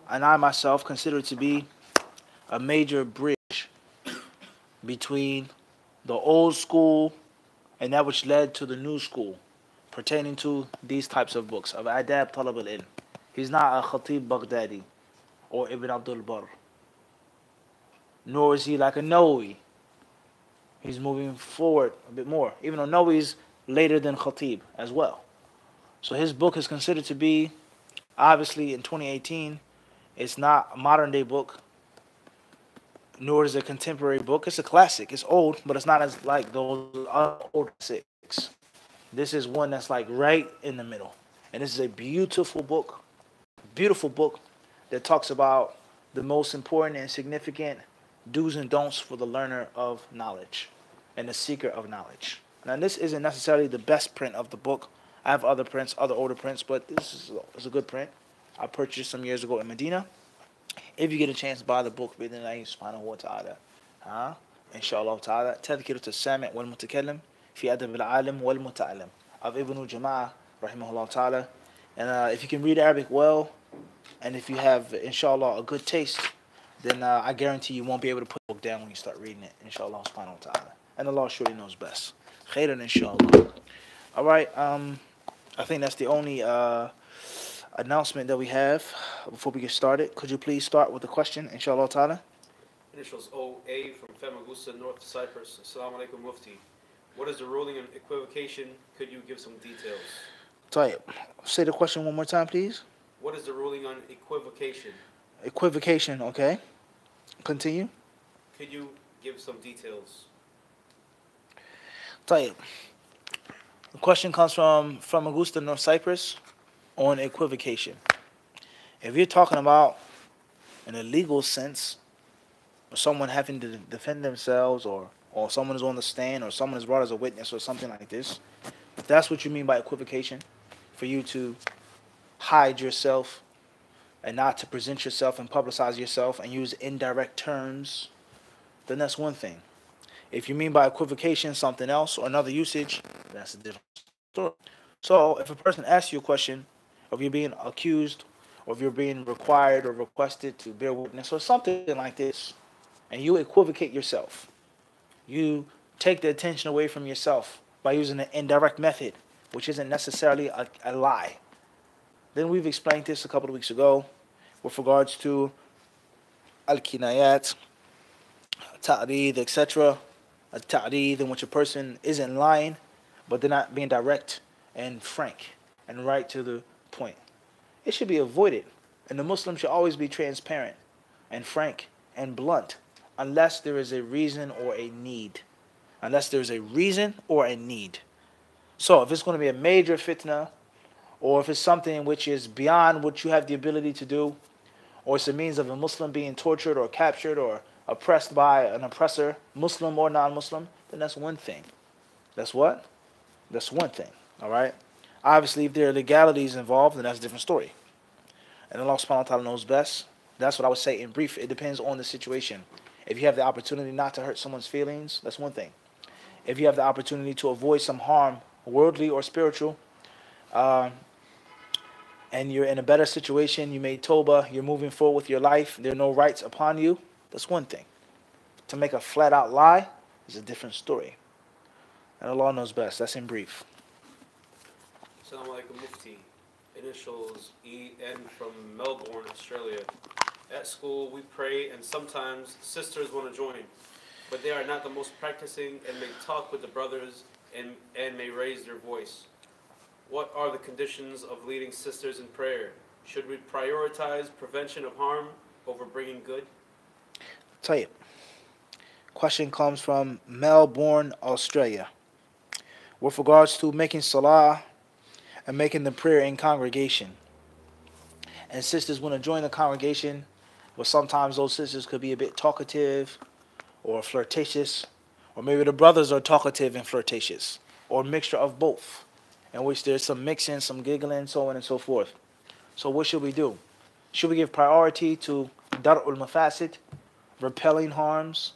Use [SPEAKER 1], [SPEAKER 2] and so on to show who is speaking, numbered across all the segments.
[SPEAKER 1] and I myself consider it to be a major bridge between the old school and that which led to the new school pertaining to these types of books of Adab Talab al-Ilm. He's not a Khatib Baghdadi or Ibn Abdul Barr, nor is he like a Nawawi. He's moving forward a bit more, even though Nawawi is later than Khatib as well. So his book is considered to be, obviously in 2018, it's not a modern day book, nor is it a contemporary book. It's a classic. It's old, but it's not as like those other old classics. This is one that's like right in the middle. And this is a beautiful book that talks about the most important and significant do's and don'ts for the learner of knowledge and the seeker of knowledge. Now, this isn't necessarily the best print of the book. I have other prints, other older prints, but this is a good print. I purchased some years ago in Medina. If you get a chance to buy the book, بإذن الله سبحانه وتعالى, إن شاء الله تعالى, تذكرة السامع والمتكلم في أدب العالم والمتعلم of Ibn Jama'ah rahimahullah ta'ala. And if you can read Arabic well, and if you have, inshallah, a good taste, then I guarantee you won't be able to put the book down when you start reading it, inshallah subhanahu wa ta'ala. And Allah surely knows best. Khairan, inshallah. All right, I think that's the only announcement that we have before we get started. Could you please start with the question, inshallah ta'ala?
[SPEAKER 2] Initials OA from Famagusta, North Cyprus. Assalamu alaikum, Mufti. What is the ruling on equivocation? Could you give some details?
[SPEAKER 1] Tayyib. Say the question one more time, please.
[SPEAKER 2] What is the ruling on equivocation?
[SPEAKER 1] Equivocation, okay. Continue.
[SPEAKER 2] Could you give some details?
[SPEAKER 1] Tayyib. The question comes from Augusta, North Cyprus, on equivocation. If you're talking about, in a legal sense, someone having to defend themselves, or someone is on the stand, or someone is brought as a witness, or something like this, if that's what you mean by equivocation, for you to hide yourself and not to present yourself and publicize yourself and use indirect terms, then that's one thing. If you mean by equivocation something else or another usage, that's a different story. So if a person asks you a question, or if you're being accused, or if you're being required or requested to bear witness or something like this, and you equivocate yourself, you take the attention away from yourself by using an indirect method, which isn't necessarily a lie. Then we've explained this a couple of weeks ago with regards to al-kinayat, ta'reed, etc. A ta'reed in which a person isn't lying, but they're not being direct and frank and right to the point. It should be avoided, and the Muslim should always be transparent and frank and blunt, unless there is a reason or a need. Unless there is a reason or a need. So if it's going to be a major fitna, or if it's something which is beyond what you have the ability to do, or it's a means of a Muslim being tortured or captured or oppressed by an oppressor, Muslim or non-Muslim, then that's one thing. That's what? That's one thing. All right? Obviously, if there are legalities involved, then that's a different story. And Allah subhanahu wa ta'ala knows best. That's what I would say in brief. It depends on the situation. If you have the opportunity not to hurt someone's feelings, that's one thing. If you have the opportunity to avoid some harm, worldly or spiritual, and you're in a better situation, you made tawbah, you're moving forward with your life, there are no rights upon you, that's one thing. To make a flat-out lie is a different story. And Allah knows best. That's in brief.
[SPEAKER 2] Assalamu alaikum, Mufti. Initials EN from Melbourne, Australia. At school, we pray, and sometimes sisters want to join, but they are not the most practicing and may talk with the brothers and may raise their voice. What are the conditions of leading sisters in prayer? Should we prioritize prevention of harm over bringing good?
[SPEAKER 1] Tayyip. Question comes from Melbourne, Australia. With regards to making salah and making the prayer in congregation, and sisters want to join the congregation, but sometimes those sisters could be a bit talkative or flirtatious, or maybe the brothers are talkative and flirtatious, or a mixture of both, in which there's some mixing, some giggling, so on and so forth. So what should we do? Should we give priority to dar'ul mafasid, repelling harms,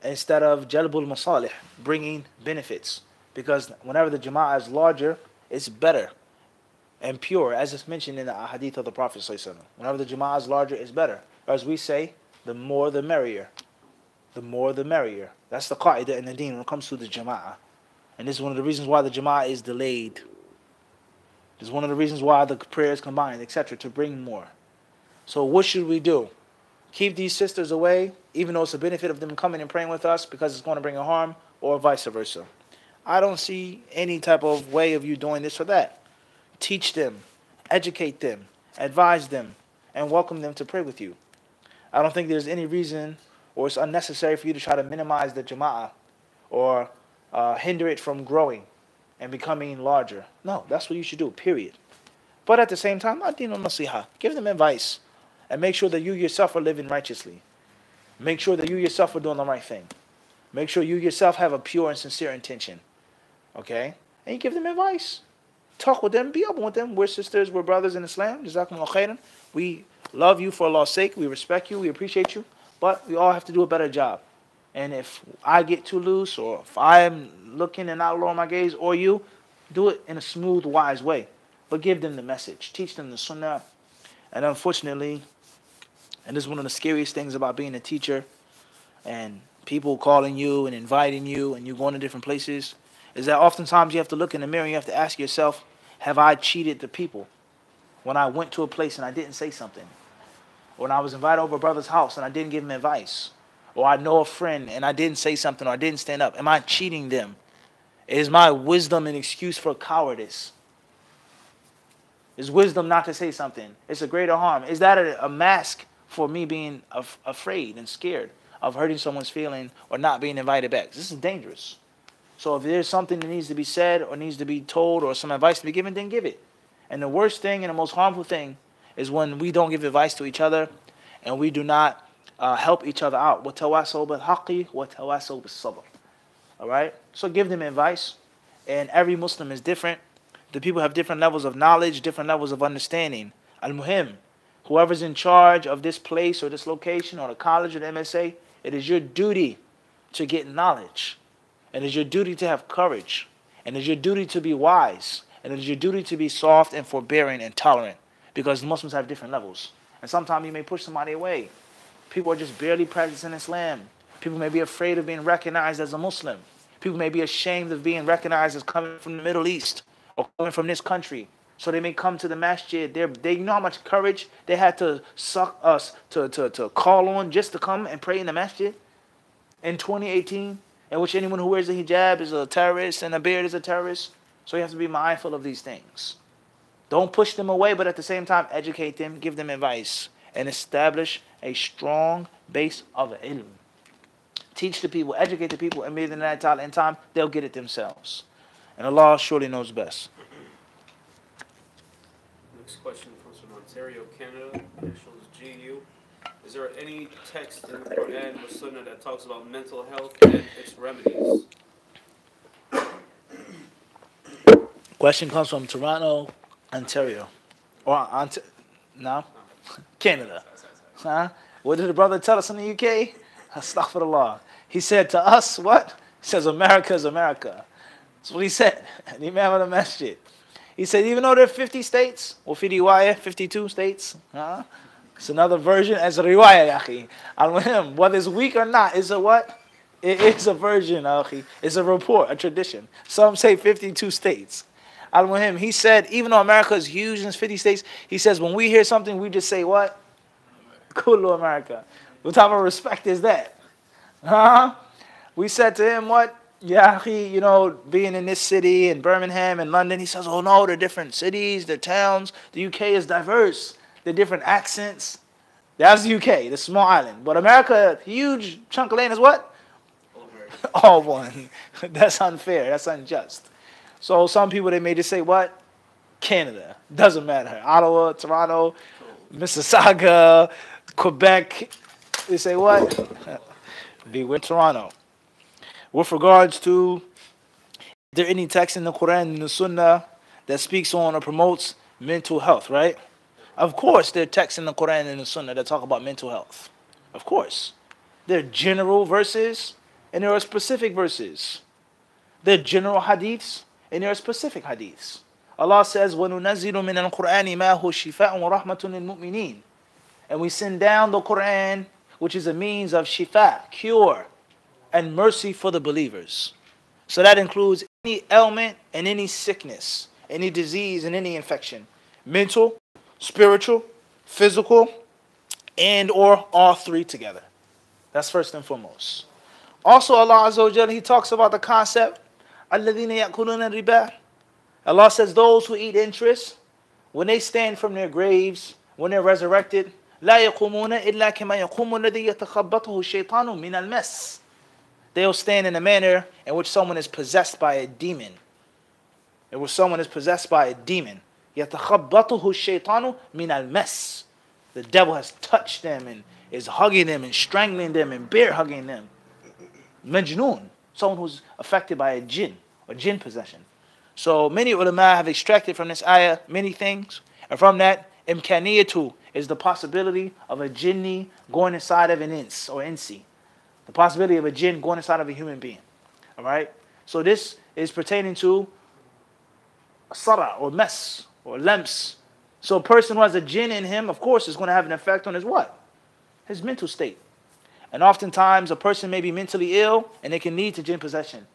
[SPEAKER 1] instead of jalbul masalih, bringing benefits? Because whenever the jama'ah is larger, it's better. and pure, as it's mentioned in the Hadith of the Prophet ﷺ. Whenever the Jama'ah is larger, it's better. Or as we say, the more the merrier. The more the merrier. That's the qa'idah in the deen when it comes to the Jama'ah. And this is one of the reasons why the Jama'ah is delayed. This is one of the reasons why the prayers combined, etc., to bring more. So what should we do? Keep these sisters away, even though it's a benefit of them coming and praying with us because it's going to bring a harm, or vice versa. I don't see any type of way of you doing this or that. Teach them, educate them, advise them, and welcome them to pray with you. I don't think there's any reason or it's unnecessary for you to try to minimize the Jama'ah or hinder it from growing and becoming larger. No, that's what you should do, period. But at the same time, adinu nasiha. Give them advice and make sure that you yourself are living righteously. Make sure that you yourself are doing the right thing. Make sure you yourself have a pure and sincere intention. Okay? And you give them advice. Talk with them, be open with them. We're sisters, we're brothers in Islam. Jazakumullah khairan. We love you for Allah's sake. We respect you, we appreciate you. But we all have to do a better job. And if I get too loose, or if I'm looking and not lowering my gaze, or you, do it in a smooth, wise way. But give them the message. Teach them the sunnah. And unfortunately, and this is one of the scariest things about being a teacher, and people calling you and inviting you, and you going to different places, is that oftentimes you have to look in the mirror and you have to ask yourself, have I cheated the people? When I went to a place and I didn't say something. Or when I was invited over a brother's house and I didn't give him advice. Or I know a friend and I didn't say something or I didn't stand up. Am I cheating them? Is my wisdom an excuse for cowardice? Is wisdom not to say something? It's a greater harm. Is that a mask for me being afraid and scared of hurting someone's feeling or not being invited back? This is dangerous. So if there's something that needs to be said or needs to be told or some advice to be given, then give it. And the worst thing and the most harmful thing is when we don't give advice to each other and we do not help each other out. وَتَوَاسَوْا بِالْحَقِّ وَتَوَاسَوْا بِالصَّبْرِ. All right? So give them advice. And every Muslim is different. The people have different levels of knowledge, different levels of understanding. Al-Muhim, whoever's in charge of this place or this location or the college or the MSA, it is your duty to get knowledge. And it is your duty to have courage. And it is your duty to be wise. And it is your duty to be soft and forbearing and tolerant. Because Muslims have different levels. And sometimes you may push somebody away. People are just barely practicing Islam. People may be afraid of being recognized as a Muslim. People may be ashamed of being recognized as coming from the Middle East or coming from this country. So they may come to the masjid. They know how much courage they had to suck us to call on just to come and pray in the masjid in 2018. In which anyone who wears a hijab is a terrorist and a beard is a terrorist. So you have to be mindful of these things. Don't push them away, but at the same time, educate them, give them advice, and establish a strong base of ilm. Teach the people, educate the people, and maybe in time, they'll get it themselves. And Allah surely knows best.
[SPEAKER 2] Next question comes from Ontario, Canada. Initials GU. Is there any text in the Quran or Sunnah that talks about mental health and its remedies?
[SPEAKER 1] Question comes from Toronto, Ontario. Or no? Canada. Huh? What did the brother tell us in the UK? Astaghfirullah. He said to us, what? He says, America is America. That's what he said. The Imam of the Masjid. He said, even though there are 50 states, or 52 states, it's another version as a riwayah, akhi. Al-Muhim, whether it's weak or not, is a what? It is a version, akhi. It's a report, a tradition. Some say 52 states. Al-Muhim, he said, even though America is huge and it's 50 states, he says, when we hear something, we just say what? Kullu America. What type of respect is that? We said to him, what? Yeah, you know, being in this city, in Birmingham and London, he says, oh no, they're different cities, they're towns. The UK is diverse. The different accents. That's the UK, the small island. But America, huge chunk of land is what? All one. That's unfair. That's unjust. So some people, they may just say what? Canada. Doesn't matter. Ottawa, Toronto, Mississauga, Quebec. They say what? Be with Toronto. With regards to, is there any text in the Quran and the Sunnah that speaks on or promotes mental health, right? Of course, there are texts in the Quran and the Sunnah that talk about mental health. Of course. There are general verses and there are specific verses. There are general hadiths and there are specific hadiths. Allah says, وَنُنَزِّلُ مِنَ الْقُرْآنِ مَا هُوَ شِفَاءٌ وَرَحْمَةٌ لِلْمُؤْمِنِينَ. And we send down the Quran, which is a means of shifa, cure, and mercy for the believers. So that includes any ailment and any sickness, any disease and any infection. Mental, spiritual, physical, and or all three together. That's first and foremost. Also, Allah Azza wa Jalla, He talks about the concept, الَّذِينَ يَأْكُلُونَ الرِّبَا. Allah says those who eat interest, when they stand from their graves, when they're resurrected, لَا يَقُومُونَ إِلَّا كَمَا يَقُومُ الَّذِي يَتَخَبَّطُهُ الشَّيْطَانُ مِنَ الْمَسِّ. They'll stand in a manner in which someone is possessed by a demon. In which someone is possessed by a demon. يَتَخَبَّطُهُ الشَّيْطَانُ مِنَ الْمَسِّ. The devil has touched them and is hugging them and strangling them and bear hugging them. Majnoon, someone who's affected by a jinn or jinn possession. So many ulama have extracted from this ayah many things. And from that, imkaniyatu is the possibility of a jinni going inside of an ins or insi. The possibility of a jinn going inside of a human being. Alright? So this is pertaining to sara or mess or lamps. So a person who has a jinn in him, of course, is going to have an effect on his what? His mental state. And oftentimes a person may be mentally ill and it can lead to jinn possession.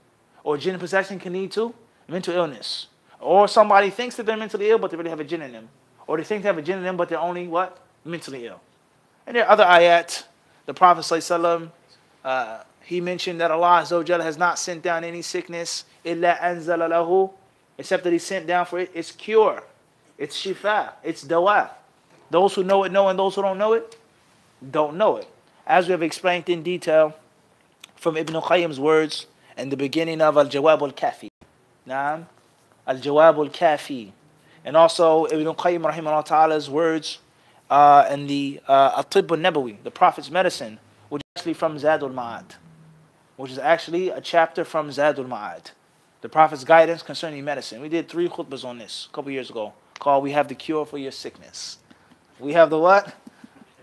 [SPEAKER 1] Or jinn possession can lead to mental illness. Or somebody thinks that they're mentally ill but they really have a jinn in them. Or they think they have a jinn in them but they're only what? Mentally ill. And there are other ayat. The Prophet ﷺ, he mentioned that Allah Azza wa Jalla has not sent down any sickness إِلَّا أَنزَلَ لَهُ, except that He sent down for it its cure, its shifa, its dawa. Those who know it know, and those who don't know it don't know it. As we have explained in detail from Ibn Qayyim's words in the beginning of Al-Jawab al-Kafi. Naam, Al-Jawab al-Kafi. And also Ibn Qayyim rahimahullah ta'ala's words in the At-Tibb al-Nabawi, the Prophet's medicine, which is actually from Zadul Ma'ad. Which is actually a chapter from Zadul Ma'ad. The Prophet's guidance concerning medicine. We did 3 khutbahs on this a couple years ago, called We Have the Cure for Your Sickness. We have the what?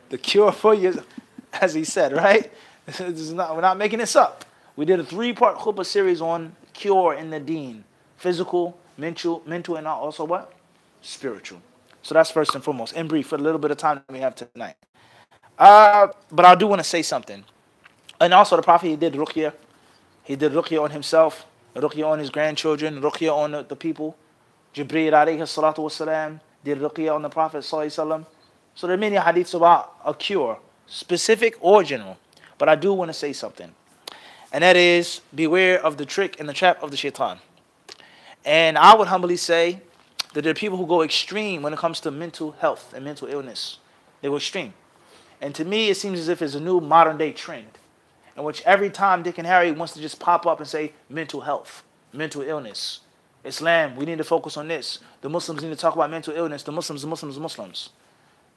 [SPEAKER 1] The cure for your, as he said, right? We're not making this up. We did a 3-part khutbah series on cure in the deen. Physical, mental, and also what? Spiritual. So that's first and foremost. In brief, for the little bit of time that we have tonight. But I do want to say something. And also the Prophet, he did ruqyah. He did ruqyah on himself, ruqyah on his grandchildren, ruqyah on the people. Jibreel alayhi salatu wasalam did ruqyah on the Prophet sallallahu alayhi wasallam. So there are many hadiths about a cure, specific or general. But I do want to say something. And that is, beware of the trick and the trap of the shaitan. And I would humbly say that there are people who go extreme when it comes to mental health and mental illness. They go extreme. And to me, it seems as if it's a new modern day trend, in which every time Dick and Harry wants to just pop up and say mental health, mental illness. Islam, we need to focus on this. The Muslims need to talk about mental illness. The Muslims.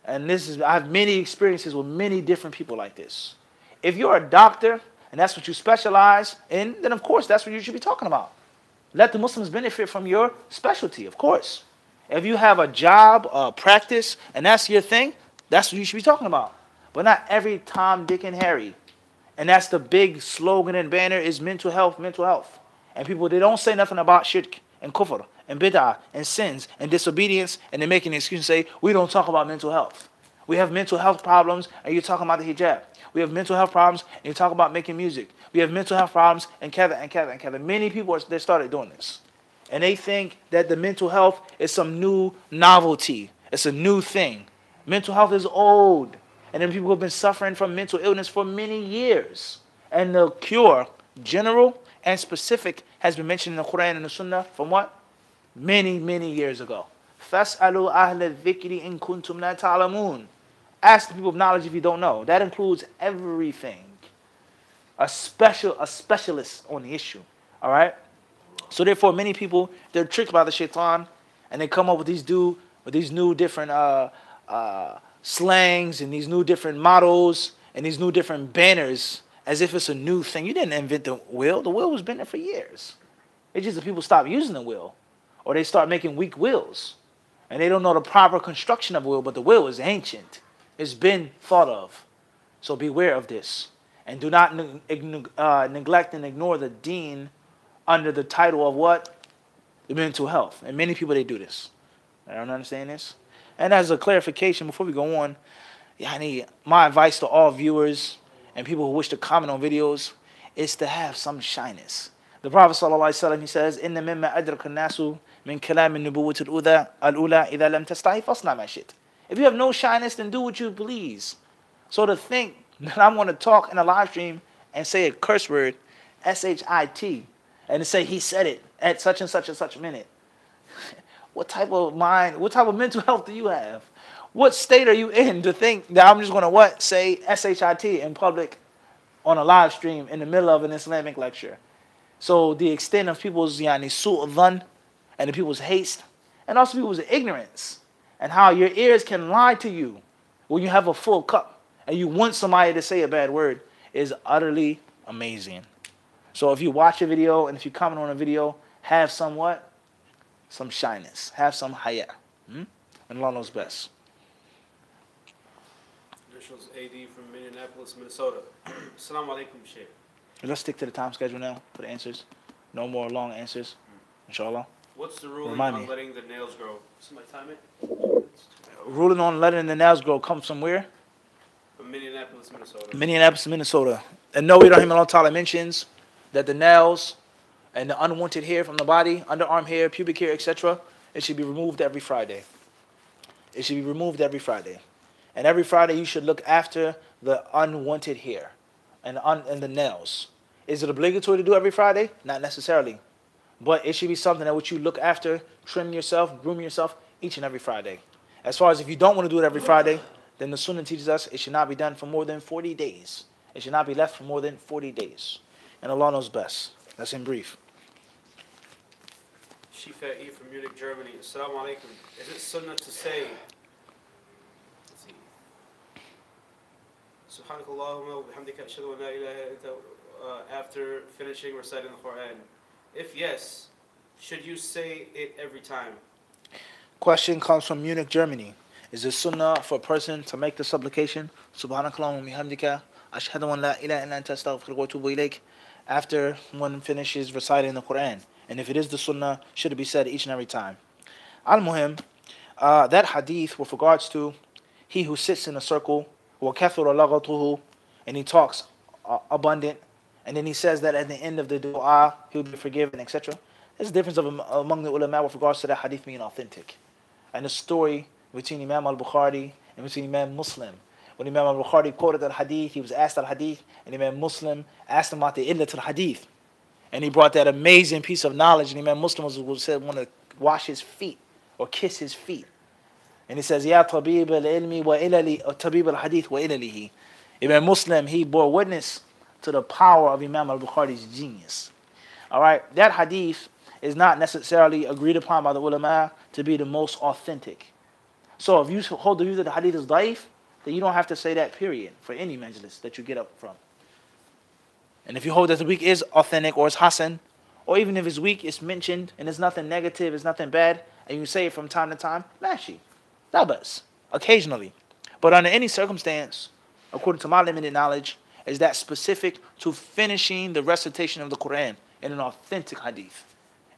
[SPEAKER 1] And I have many experiences with many different people like this. If you're a doctor and that's what you specialize in, then of course that's what you should be talking about. Let the Muslims benefit from your specialty, of course. If you have a job, a practice, and that's your thing, that's what you should be talking about. But not every Tom, Dick, and Harry. And that's the big slogan and banner is mental health, mental health. And people, they don't say nothing about shirk and kufr and bid'ah and sins and disobedience, and they make an excuse and say, we don't talk about mental health. We have mental health problems, and you're talking about the hijab. We have mental health problems, and you talk about making music. We have mental health problems, and kada and kada and kada. Many people, they started doing this. And they think that the mental health is some new novelty. It's a new thing. Mental health is old. And then people have been suffering from mental illness for many years. And the cure, general and specific, has been mentioned in the Quran and the Sunnah from what? Many, many years ago. فَاسْأَلُوا أَهْلَ الذِّكْرِ إِن كُنْتُمْ لَا تَعْلَمُونَ. Ask the people of knowledge if you don't know. That includes everything. A specialist on the issue. All right? So therefore, many people, they're tricked by the shaitan, and they come up with these new different slangs and these new different mottos and these new different banners as if it's a new thing. You didn't invent the will. The will was been there for years. It's just that people stop using the will, or they start making weak wills, and they don't know the proper construction of a will, but the will is ancient. It's been thought of. So beware of this. And do not neglect and ignore the deen under the title of what? the mental health. And many people, they do this. I don't understand this. And as a clarification, before we go on, my advice to all viewers and people who wish to comment on videos is to have some shyness. The Prophet ﷺ, he says, إِنَّ مِمَّا أَدْرَكَ النَّاسُ مِنْ كَلَامِ النُّبُوَّةِ الْأُولَى إِذَا لَمْ تَسْتَحِ فَاصْنَعْ مَا شِئْتَ. If you have no shyness, then do what you please. So to think that I'm going to talk in a live stream and say a curse word, S-H-I-T, and to say he said it at such and such a minute. What type of mind, what type of mental health do you have? What state are you in to think that I'm just going to say S-H-I-T in public on a live stream in the middle of an Islamic lecture? So the extent of people's su'u dhan and the people's haste and also people's ignorance and how your ears can lie to you when you have a full cup and you want somebody to say a bad word is utterly amazing. So if you watch a video and if you comment on a video, have some shyness. Have some haya. And Allah knows best.
[SPEAKER 2] Initials AD from Minneapolis, Minnesota. Assalamu alaikum, Shaykh.
[SPEAKER 1] Let's stick to the time schedule now for the answers. No more long answers. Inshallah.
[SPEAKER 2] What's the ruling on letting the nails grow? Somebody time it?
[SPEAKER 1] Ruling on letting the nails grow comes from where?
[SPEAKER 2] From Minneapolis, Minnesota.
[SPEAKER 1] Minneapolis, Minnesota. And Nawawi rahimahullah ta'ala mentions that the nails and the unwanted hair from the body, underarm hair, pubic hair, etc., it should be removed every Friday. It should be removed every Friday. And every Friday you should look after the unwanted hair and the nails. Is it obligatory to do every Friday? Not necessarily. But it should be something that which you look after, trim yourself, groom yourself each and every Friday. As far as if you don't want to do it every Friday, then the Sunnah teaches us it should not be done for more than 40 days. It should not be left for more than 40 days. And Allah knows best. That's in brief.
[SPEAKER 2] Shifa E from Munich, Germany. Assalamu alaikum. Is it sunnah to say, Subhanakallahumma wa bihamdika ashhadu an la ilaha illa anta, after finishing reciting the Quran? If yes, should you say it every time?
[SPEAKER 1] Question comes from Munich, Germany. Is it sunnah for a person to make the supplication, Subhanakallahumma wa bihamdika ashhadu an la ilaha illa anta astaghfiruka wa atubu ilayk, after one finishes reciting the Quran? And if it is the sunnah, should it be said each and every time? Al-Muhim, that hadith with regards to he who sits in a circle, وَكَثُرَ لَغَطُهُ, and he talks abundant, and then he says that at the end of the dua, he'll be forgiven, etc. There's a difference among the ulama with regards to that hadith being authentic. And the story between Imam al-Bukhari and between Imam Muslim. When Imam al-Bukhari quoted that hadith, he was asked that hadith, and Imam Muslim asked him about the illat al-hadith. And he brought that amazing piece of knowledge, and Imam Muslim said want to wash his feet or kiss his feet. And he says, Ya tabib al-ilmi wa ilali, or tabib al-hadith wa ilalihi. Imam Muslim, he bore witness to the power of Imam al-Bukhari's genius. All right, that hadith is not necessarily agreed upon by the ulama to be the most authentic. So if you hold the view that the hadith is daif, then you don't have to say that period for any majlis that you get up from. And if you hold that the weak is authentic or it's hasan, or even if it's weak, it's mentioned and it's nothing negative, it's nothing bad, and you say it from time to time, mashi, labas, occasionally. But under any circumstance, according to my limited knowledge, is that specific to finishing the recitation of the Quran in an authentic hadith,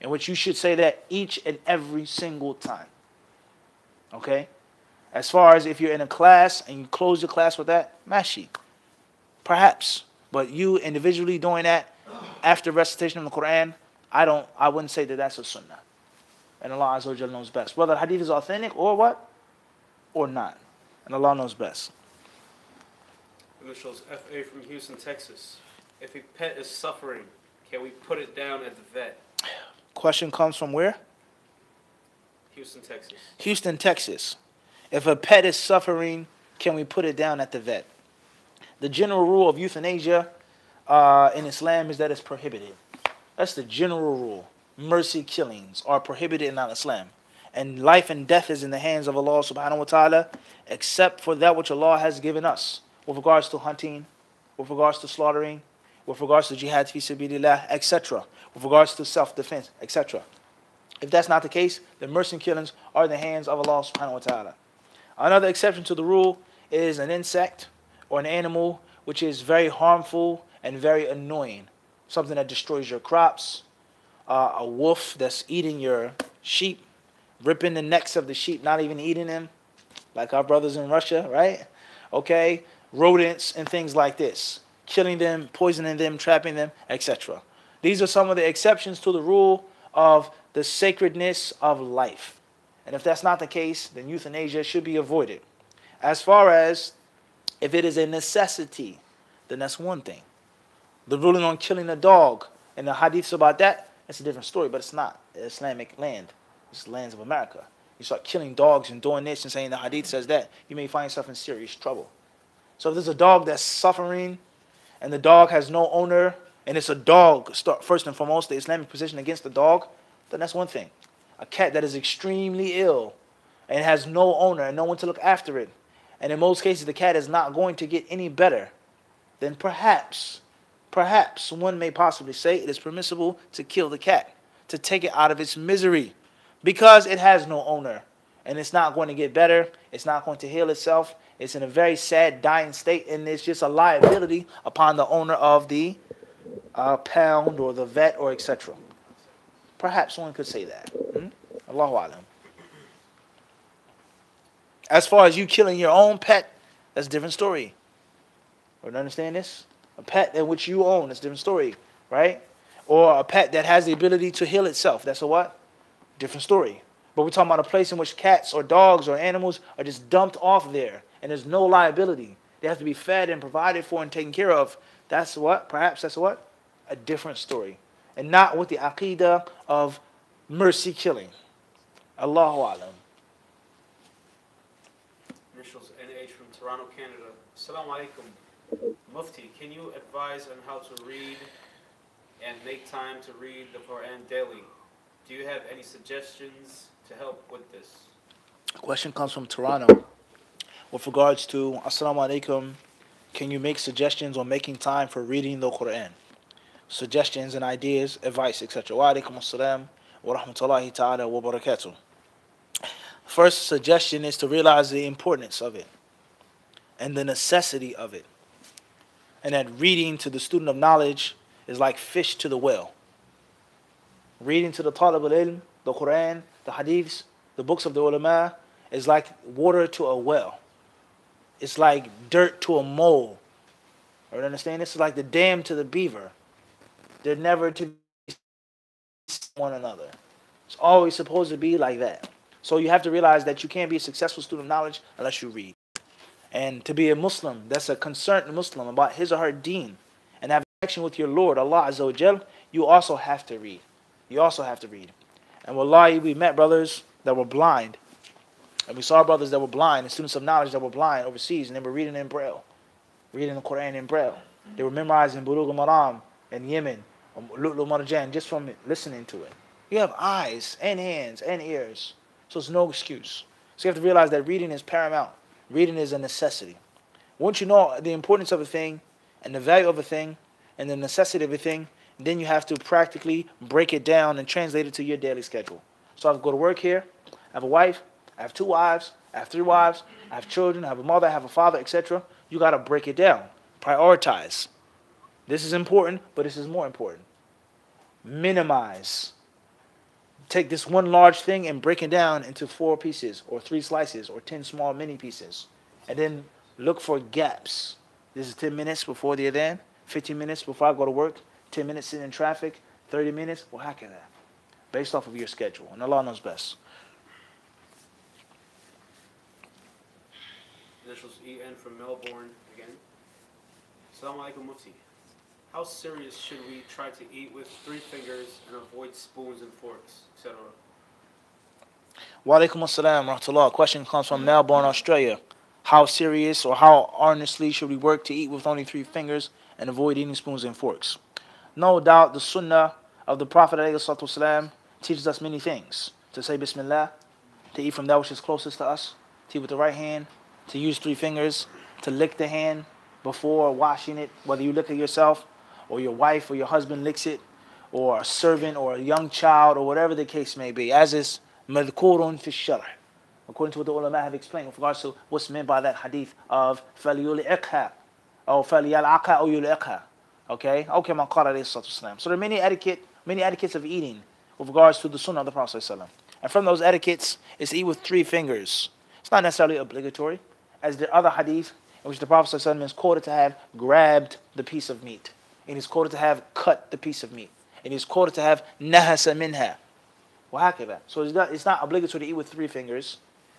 [SPEAKER 1] in which you should say that each and every single time. Okay? As far as if you're in a class and you close your class with that, mashi, perhaps. But you individually doing that after recitation of the Quran, I wouldn't say that that's a sunnah. And Allah Azza wa Jalla knows best. Whether the hadith is authentic or what? Or not. And Allah knows best.
[SPEAKER 2] Initials FA from Houston, Texas. If a pet is suffering, can we put it down at the vet?
[SPEAKER 1] Question comes from where?
[SPEAKER 2] Houston, Texas.
[SPEAKER 1] Houston, Texas. If a pet is suffering, can we put it down at the vet? The general rule of euthanasia in Islam is that it's prohibited. That's the general rule. Mercy killings are prohibited in Islam. And life and death is in the hands of Allah subhanahu wa ta'ala, except for that which Allah has given us, with regards to hunting, with regards to slaughtering, with regards to jihad fi sabilillah, etc., with regards to self-defense, etc. If that's not the case, then mercy killings are in the hands of Allah subhanahu wa ta'ala. Another exception to the rule is an insect or an animal which is very harmful and very annoying. Something that destroys your crops, a wolf that's eating your sheep, ripping the necks of the sheep, not even eating them, like our brothers in Russia, right? Okay, rodents and things like this, killing them, poisoning them, trapping them, etc. These are some of the exceptions to the rule of the sacredness of life. And if that's not the case, then euthanasia should be avoided. As far as if it is a necessity, then that's one thing. The ruling on killing a dog and the hadiths about that, it's a different story, but it's not Islamic land. It's the lands of America. You start killing dogs and doing this and saying the hadith says that, you may find yourself in serious trouble. So if there's a dog that's suffering and the dog has no owner, and it's a dog, first and foremost, the Islamic position against the dog, then that's one thing. A cat that is extremely ill and has no owner and no one to look after it, and in most cases the cat is not going to get any better, then perhaps one may possibly say it is permissible to kill the cat, to take it out of its misery, because it has no owner and it's not going to get better, it's not going to heal itself, it's in a very sad dying state, and it's just a liability upon the owner of the pound or the vet or etc. Perhaps one could say that. Allahu Alam. As far as you killing your own pet, that's a different story. You understand this? A pet in which you own, that's a different story, right? Or a pet that has the ability to heal itself, that's a what? Different story. But we're talking about a place in which cats or dogs or animals are just dumped off there, and there's no liability. They have to be fed and provided for and taken care of. That's what? Perhaps that's what? A different story. And not with the aqidah of mercy killing. Allahu Alam.
[SPEAKER 2] Initials NH from Toronto, Canada. Assalamu alaikum. Mufti, can you advise on how to read and make time to read the Quran daily? Do you have any suggestions to help with this?
[SPEAKER 1] The question comes from Toronto. With regards to Assalamu alaikum, can you make suggestions on making time for reading the Quran? Suggestions and ideas, advice, etc. Wa alaikum assalam wa rahmatullahi ta'ala wa barakatuh. First suggestion is to realize the importance of it and the necessity of it. And that reading to the student of knowledge is like fish to the well. Reading to the talib al-ilm, the Quran, the hadiths, the books of the ulama, is like water to a well. It's like dirt to a mole. You understand? This is like the dam to the beaver. They're never to be one another. It's always supposed to be like that. So you have to realize that you can't be a successful student of knowledge unless you read. And to be a Muslim, that's a concerned Muslim about his or her deen, and have a connection with your Lord, Allah Azza wa Jal, you also have to read. You also have to read. And wallahi, we met brothers that were blind. And we saw brothers that were blind, and students of knowledge that were blind overseas, and they were reading in Braille. Reading the Quran in Braille. They were memorizing Bulugh al-Maram in Yemen, Lu'lu' Marjan, just from listening to it. You have eyes and hands and ears. So it's no excuse. So you have to realize that reading is paramount. Reading is a necessity. Once you know the importance of a thing, and the value of a thing, and the necessity of a thing, then you have to practically break it down and translate it to your daily schedule. So I have to go to work here, I have a wife, I have 2 wives, I have 3 wives, I have children, I have a mother, I have a father, etc. You got to break it down. Prioritize. This is important, but this is more important. Minimize. Take this one large thing and break it down into 4 pieces, or 3 slices, or 10 small mini pieces. And then look for gaps. This is 10 minutes before the adhan, 15 minutes before I go to work, 10 minutes sitting in traffic, 30 minutes, well, how can that? Based off of your schedule. And Allah knows best.
[SPEAKER 2] Initials EN from Melbourne again. Assalamu alaikum Mufti. How serious should we try to eat with 3 fingers and avoid spoons and forks, etc.?
[SPEAKER 1] Wa alaikum assalam wa rahmatullah. Question comes from Melbourne, Australia. How serious or how earnestly should we work to eat with only 3 fingers and avoid eating spoons and forks? No doubt the sunnah of the Prophet ﷺ teaches us many things. To say Bismillah, to eat from that which is closest to us, to eat with the right hand, to use 3 fingers, to lick the hand before washing it, whether you lick it yourself, or your wife or your husband licks it, or a servant or a young child, or whatever the case may be, as is madhkurun fi sharh, according to what the ulama have explained with regards to what's meant by that hadith of فَلْيُلْعِقْهَا or فَلْيَلْعَقَا أو يُلْعِقْهَا. Okay, man qala alayhi salatu wasalam. So there are many etiquette many etiquettes of eating with regards to the sunnah of the Prophet ﷺ. And from those etiquettes is to eat with 3 fingers. It's not necessarily obligatory, as the other hadith in which the Prophet ﷺ is quoted to have grabbed the piece of meat. And he's quoted to have cut the piece of meat. And he's quoted to have nahasa minha. So it's not obligatory to eat with 3 fingers.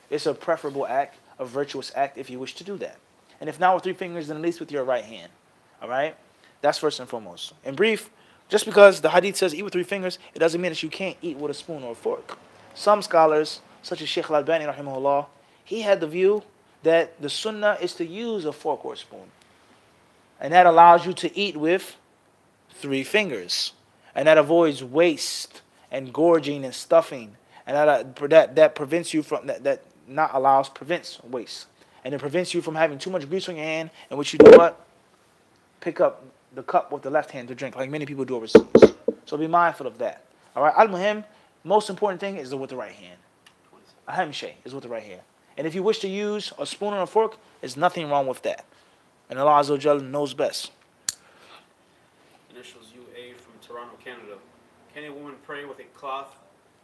[SPEAKER 1] It's a preferable act, a virtuous act if you wish to do that. And if not with 3 fingers, then at least with your right hand. Alright? That's first and foremost. In brief, just because the hadith says eat with 3 fingers, it doesn't mean that you can't eat with a spoon or a fork. Some scholars, such as Shaykh al-Albani rahimahullah, he had the view that the sunnah is to use a fork or a spoon. And that allows you to eat with 3 fingers. And that avoids waste and gorging and stuffing. And that prevents you from, prevents waste. And it prevents you from having too much grease on your hand, in which you do what? Pick up the cup with the left hand to drink, like many people do overseas. So be mindful of that. Alright, al-muhim, most important thing is with the right hand. Aham shay is with the right hand. And if you wish to use a spoon or a fork, there's nothing wrong with that. And Allah Azza wa Jalla knows best.
[SPEAKER 2] Initials UA from Toronto, Canada. Can a woman pray with a cloth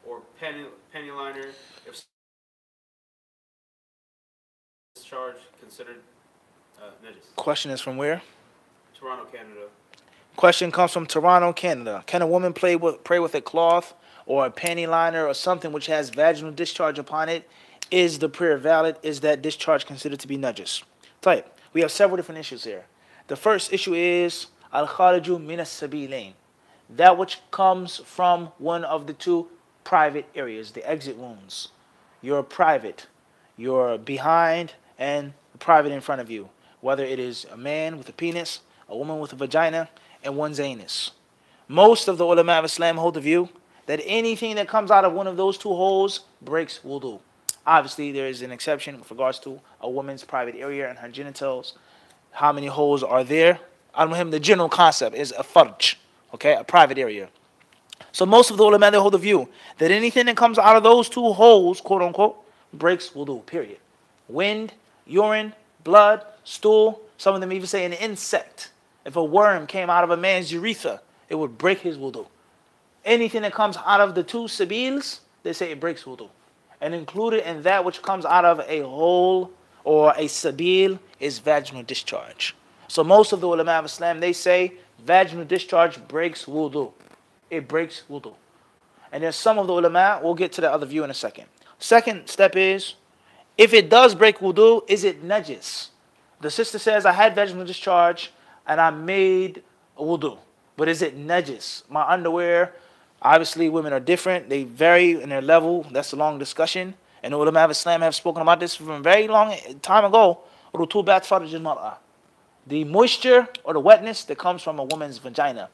[SPEAKER 2] or penny liner if discharge considered najis?
[SPEAKER 1] Question is from where?
[SPEAKER 2] Toronto, Canada.
[SPEAKER 1] Question comes from Toronto, Canada. Can a woman pray with a cloth or a panty liner or something which has vaginal discharge upon it? Is the prayer valid? Is that discharge considered to be najis? Type. We have several different issues here. The first issue is al-khariju min as-sabilain, that which comes from one of the 2 private areas, the exit wounds. Your private, your behind, and the private in front of you. Whether it is a man with a penis, a woman with a vagina, and one's anus. Most of the ulama of Islam hold the view that anything that comes out of one of those 2 holes breaks wudu. Obviously, there is an exception with regards to a woman's private area and her genitals. How many holes are there? Al-muhim, the general concept is a farj, okay, a private area. So most of the ulama, they hold the view that anything that comes out of those 2 holes, quote unquote, breaks wudu, period. Wind, urine, blood, stool, some of them even say an insect. If a worm came out of a man's urethra, it would break his wudu. Anything that comes out of the 2 sabils, they say it breaks wudu. And included in that which comes out of a hole or a sabil is vaginal discharge. So most of the ulama of Islam, they say vaginal discharge breaks wudu. It breaks wudu. And there's some of the ulama, we'll get to the other view in a second. Second step is, if it does break wudu, is it najis? The sister says, I had vaginal discharge and I made wudu. But is it najis? My underwear, obviously women are different. They vary in their level. That's a long discussion. And the ulama of Islam have spoken about this from a very long time ago. The moisture or the wetness that comes from a woman's vagina.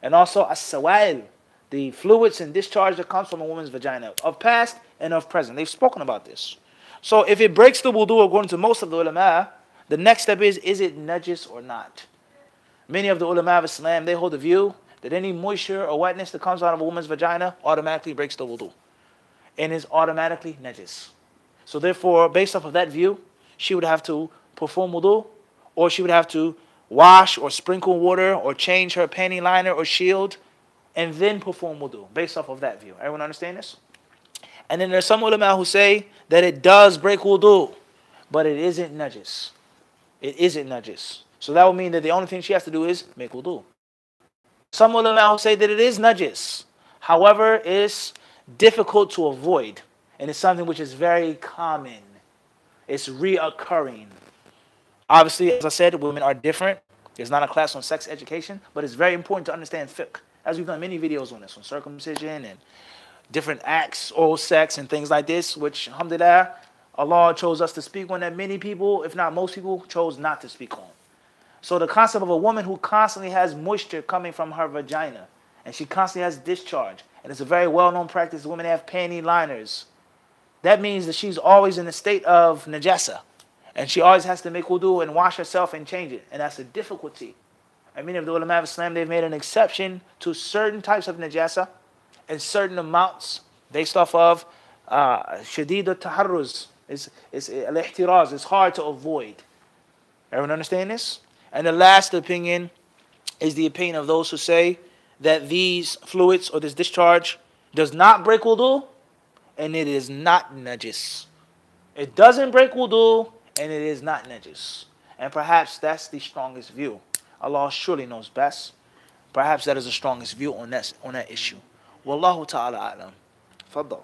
[SPEAKER 1] And also as-sawail, the fluids and discharge that comes from a woman's vagina, of past and of present. They've spoken about this. So if it breaks the wudu according to most of the ulama, the next step is it najis or not? Many of the ulama of Islam, they hold the view that any moisture or wetness that comes out of a woman's vagina automatically breaks the wudu and is automatically najis. So therefore, based off of that view, she would have to perform wudu, or she would have to wash or sprinkle water or change her panty liner or shield and then perform wudu, based off of that view. Everyone understand this? And then there's some ulama who say that it does break wudu, but it isn't najis. It isn't najis. So that would mean that the only thing she has to do is make wudu. Some ulama who say that it is najis. However, it's difficult to avoid. And it's something which is very common. It's reoccurring. Obviously, as I said, women are different. There's not a class on sex education, but it's very important to understand fiqh. As we've done many videos on this, on circumcision and different acts, oral sex and things like this, which, alhamdulillah, Allah chose us to speak on that many people, if not most people, chose not to speak on. So the concept of a woman who constantly has moisture coming from her vagina, and she constantly has discharge, and it's a very well-known practice, women have panty liners. That means that she's always in a state of najasa, and she always has to make wudu and wash herself and change it, and that's a difficulty. I mean, if the ulama of Islam, they've made an exception to certain types of najasa and certain amounts based off of shadid al-taharruz. It's al-ihtiraz. It's hard to avoid. Everyone understand this? And the last opinion is the opinion of those who say that these fluids or this discharge does not break wudu and it is not najis. It doesn't break wudu and it is not najis. And perhaps that's the strongest view. Allah surely knows best. Perhaps that is the strongest view on that issue. Wallahu ta'ala a'lam. Faddal.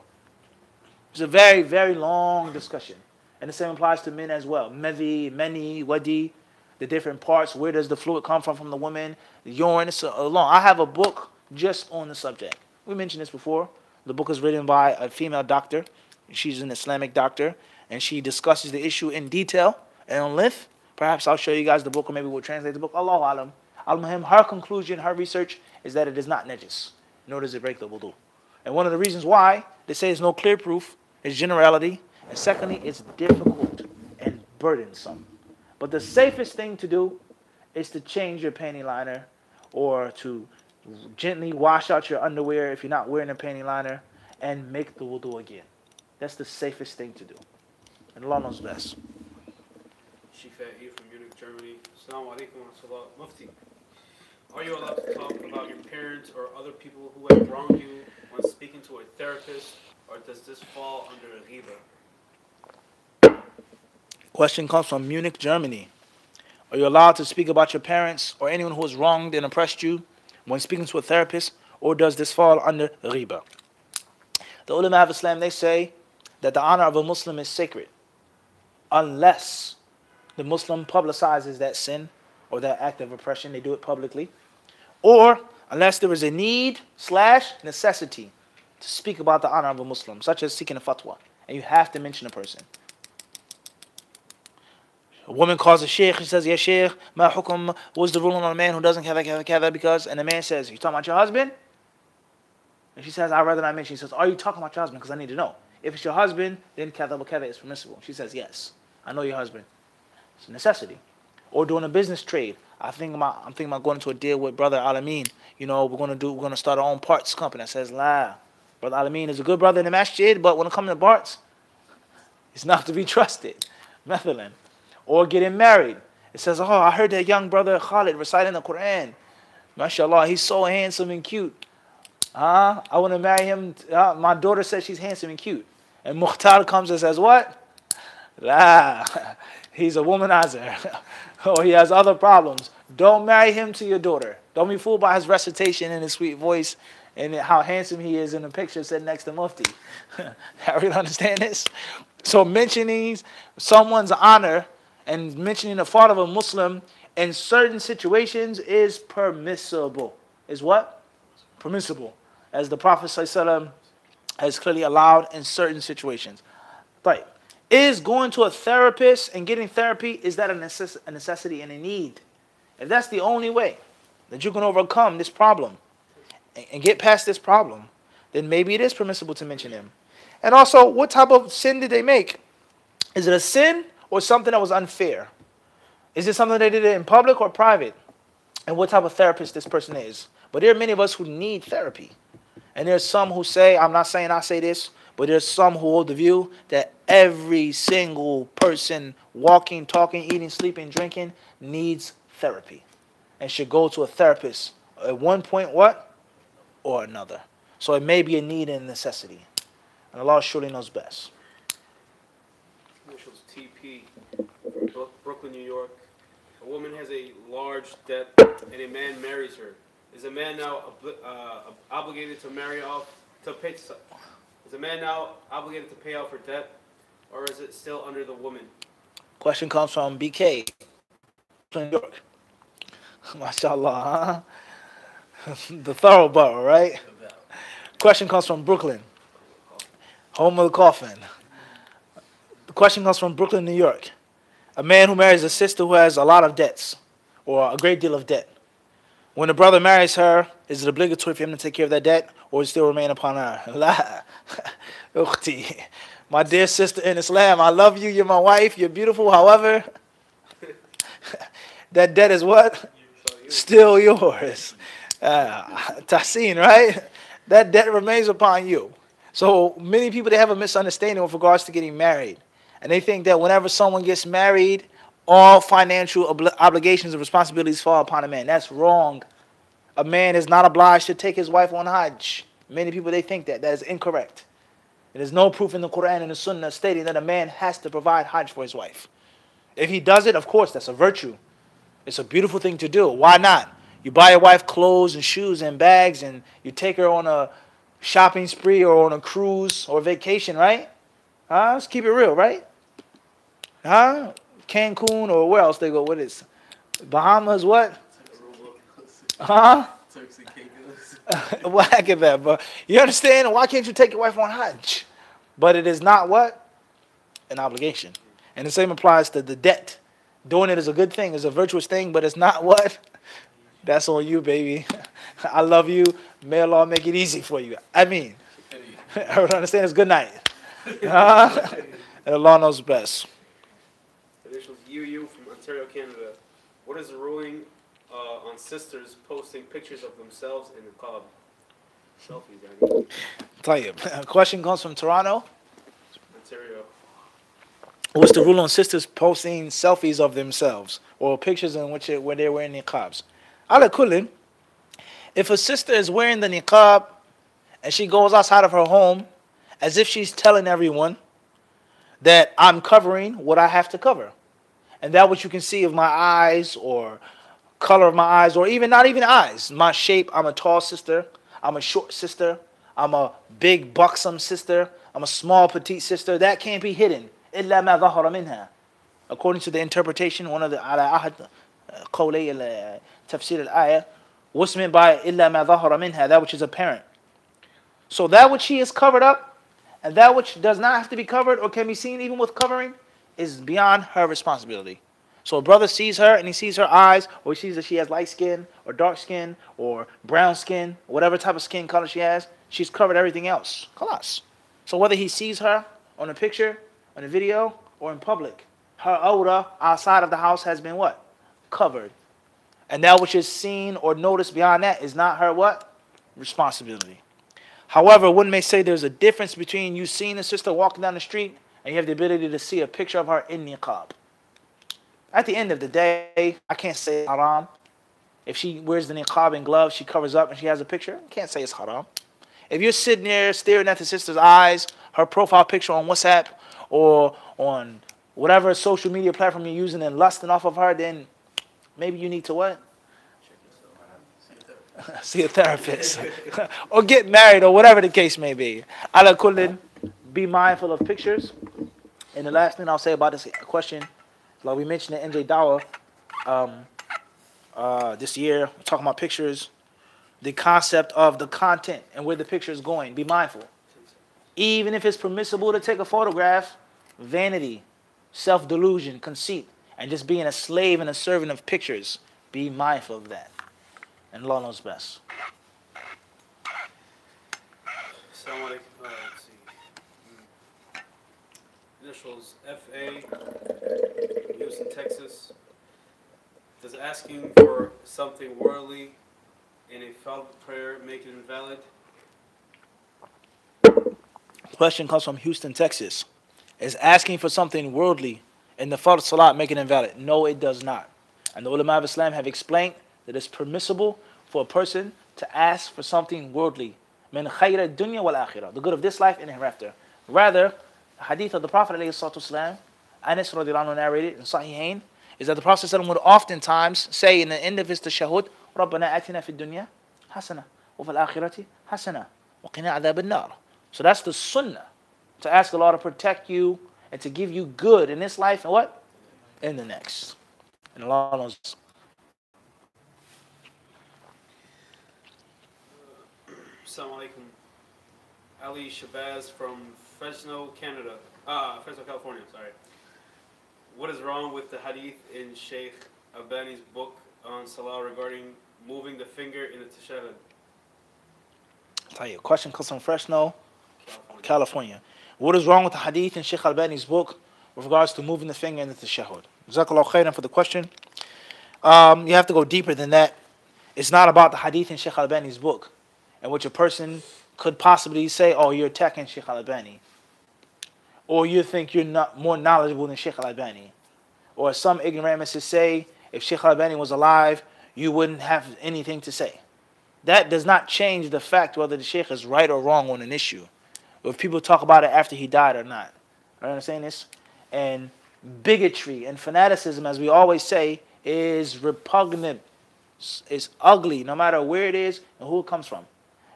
[SPEAKER 1] It's a very, very long discussion. And the same applies to men as well. Medhi, mani, wadi, the different parts. Where does the fluid come from the woman? The urine. It's long. I have a book just on the subject. We mentioned this before. The book is written by a female doctor. She's an Islamic doctor. And she discusses the issue in detail and on length. Perhaps I'll show you guys the book, or maybe we'll translate the book. Allahu alam. Al-Muhim, her conclusion, her research is that it is not najis, nor does it break the wudu. And one of the reasons why they say there's no clear proof is generality. And secondly, it's difficult and burdensome. But the safest thing to do is to change your panty liner, or to gently wash out your underwear if you're not wearing a panty liner, and make the wudu again. That's the safest thing to do. And Allah knows best.
[SPEAKER 2] Shifa from Munich, Germany. Assalamu alaikum wa rahmatullah. Mufti, are you allowed to talk about your parents or other people who have wronged you when speaking to a therapist, or does this fall under a ghiba?
[SPEAKER 1] Question comes from Munich, Germany. Are you allowed to speak about your parents or anyone who has wronged and oppressed you when speaking to a therapist, or does this fall under ghiba? The ulama of Islam, they say that the honor of a Muslim is sacred unless the Muslim publicizes that sin or that act of oppression. They do it publicly. Or unless there is a need/necessity to speak about the honor of a Muslim, such as seeking a fatwa, and you have to mention a person. A woman calls a sheikh, she says, "Ya sheikh, ma hukum, what's the ruling on a man who doesn't kada because," and the man says, "You talking about your husband?" And she says, "I'd rather not mention." He says, "Are you talking about your husband? Because I need to know. If it's your husband, then kada is permissible." She says, "Yes, I know your husband." It's a necessity. Or doing a business trade. I'm thinking about going into a deal with Brother Alameen. You know, we're gonna start our own parts company. I says, "La, Brother Alameen is a good brother in the masjid, but when it comes to parts, it's not to be trusted." Mathalan. Or getting married. It says, "Oh, I heard that young brother Khalid reciting the Quran. MashaAllah, he's so handsome and cute. I want to marry him. My daughter says she's handsome and cute." And Mukhtar comes and says, "What? La, he's a womanizer." Or he has other problems. Don't marry him to your daughter. Don't be fooled by his recitation and his sweet voice and how handsome he is in the picture sitting next to Mufti. Everyone understand this? So mentioning someone's honor and mentioning the fault of a Muslim in certain situations is permissible. Is what? Permissible. As the Prophet ﷺ has clearly allowed in certain situations. Right. Is going to a therapist and getting therapy, is that a necessity and a need? If that's the only way that you can overcome this problem and get past this problem, then maybe it is permissible to mention him. And also, what type of sin did they make? Is it a sin or something that was unfair? Is it something they did in public or private? And what type of therapist this person is? But there are many of us who need therapy. And there's some who say, I'm not saying I say this, but there's some who hold the view that every single person walking, talking, eating, sleeping, drinking needs therapy and should go to a therapist at one point, what? Or another. So it may be a need and a necessity. And Allah surely knows best.
[SPEAKER 2] Initials TP from Brooklyn, New York. A woman has a large debt and a man marries her. Is a man now obligated to marry off to pay? Is a man now obligated to pay off her debt, or is it still under the woman?
[SPEAKER 1] Question comes from BK, New York. MashaAllah, huh? The thoroughborough, right? Question comes from Brooklyn, home of the coffin. The question comes from Brooklyn, New York. A man who marries a sister who has a lot of debts, or a great deal of debt. When the brother marries her, is it obligatory for him to take care of that debt, or does it still remain upon her? La, ukhti, my dear sister in Islam, I love you, you're my wife, you're beautiful, however, that debt is what? Still yours. Tahseen, right? That debt remains upon you. So many people, they have a misunderstanding with regards to getting married. And they think that whenever someone gets married, all financial obligations and responsibilities fall upon a man. That's wrong. a man is not obliged to take his wife on Hajj. Many people, they think that. That is incorrect. There is no proof in the Quran and the Sunnah stating that a man has to provide Hajj for his wife. If he does it, of course, that's a virtue. It's a beautiful thing to do. Why not? You buy your wife clothes and shoes and bags, and you take her on a shopping spree or on a cruise or vacation, right? Let's keep it real, right? Cancun or where else they go? What is Bahamas? What?
[SPEAKER 3] Turks and Caicos.
[SPEAKER 1] Whack at that, but you understand? Why can't you take your wife on Hajj? But it is not what? An obligation. And the same applies to the debt. Doing it is a good thing, it's a virtuous thing, but it's not what? That's on you, baby. I love you. May Allah make it easy for you. I mean, everyone understand? It's good night. And Allah knows best.
[SPEAKER 2] Initials UU from Ontario, Canada. What is the ruling on sisters posting pictures of themselves in the club? Selfies, I mean.
[SPEAKER 1] Tayyib. A question comes from Toronto.
[SPEAKER 2] Ontario.
[SPEAKER 1] What's the rule on sisters posting selfies of themselves or pictures in which where they're wearing niqabs? Ala kullin, if a sister is wearing the niqab and she goes outside of her home as if she's telling everyone that I'm covering what I have to cover, and that what you can see of my eyes or color of my eyes, or even not even eyes, my shape, I'm a tall sister, I'm a short sister, I'm a big buxom sister, I'm a small petite sister, that can't be hidden. إلا ما ظهر منها. According to the interpretation, one of the على أحد قولي تفسير الآية, what's meant by إلا ما ظهر منها, that which is apparent. So that which she is covered up, and that which does not have to be covered or can be seen even with covering, is beyond her responsibility. So a brother sees her and he sees her eyes, or he sees that she has light skin or dark skin or brown skin, whatever type of skin color she has, she's covered everything else. Khalas. So whether he sees her on a picture, on a video, or in public, her aura outside of the house has been what? Covered. And that which is seen or noticed beyond that is not her what? Responsibility. However, one may say there's a difference between you seeing a sister walking down the street and you have the ability to see a picture of her in niqab. At the end of the day, I can't say it's haram. If she wears the niqab and gloves, she covers up and she has a picture, I can't say it's haram. If you're sitting there staring at the sister's eyes, her profile picture on WhatsApp, or on whatever social media platform you're using and lusting off of her, then maybe you need to what? See a therapist. Or get married, or whatever the case may be. Ala kullin, be mindful of pictures. And the last thing I'll say about this question, like we mentioned in NJ Dawah this year, we're talking about pictures, the concept of the content and where the picture is going. Be mindful. Even if it's permissible to take a photograph, vanity, self-delusion, conceit, and just being a slave and a servant of pictures, be mindful of that. And Allah knows best.
[SPEAKER 2] Assalamu alaikum. Let's see. Initials FA, Houston, Texas. Does asking for something worldly in a fallible prayer make it invalid?
[SPEAKER 1] Question comes from Houston, Texas. Is asking for something worldly in the Fard Salat make it invalid? No, it does not. And the ulama of Islam have explained that it's permissible for a person to ask for something worldly. Min khayra dunya wal akhirah, the good of this life and hereafter. Rather, the hadith of the Prophet ﷺ, Anas radiallahu anhu narrated in Sahihain, is that the Prophet ﷺ would oftentimes say in the end of his tashahhud, رَبَّنَا آتِنَا فِي الدُّنْيَا حَسَنَةً وَفِي الْآخِرَةِ حَسَنَةً وَقِنَا عَذَابَ النَّارِ. So that's the sunnah, to ask Allah to protect you and to give you good in this life and what? In the next. And Allah knows.
[SPEAKER 2] Assalamu alaikum. Ali Shabazz from Fresno, Canada. Fresno, California, sorry. What is wrong with the hadith in Sheikh Albani's book on Salah regarding moving the finger in the tashahhud?
[SPEAKER 1] I'll tell you, a question comes from Fresno, California. What is wrong with the hadith in Sheikh Albani's book with regards to moving the finger in the tashahhud? Jazakallahu khairan for the question. You have to go deeper than that. It's not about the hadith in Sheikh Albani's book, in which a person could possibly say, oh, you're attacking Sheikh Albani. Or you think you're not more knowledgeable than Sheikh Albani. Or some ignoramuses say, if Sheikh Albani was alive, you wouldn't have anything to say. that does not change the fact whether the sheikh is right or wrong on an issue. If people talk about it after he died or not. I understand this? And bigotry and fanaticism, as we always say, is repugnant. It's ugly, no matter where it is and who it comes from.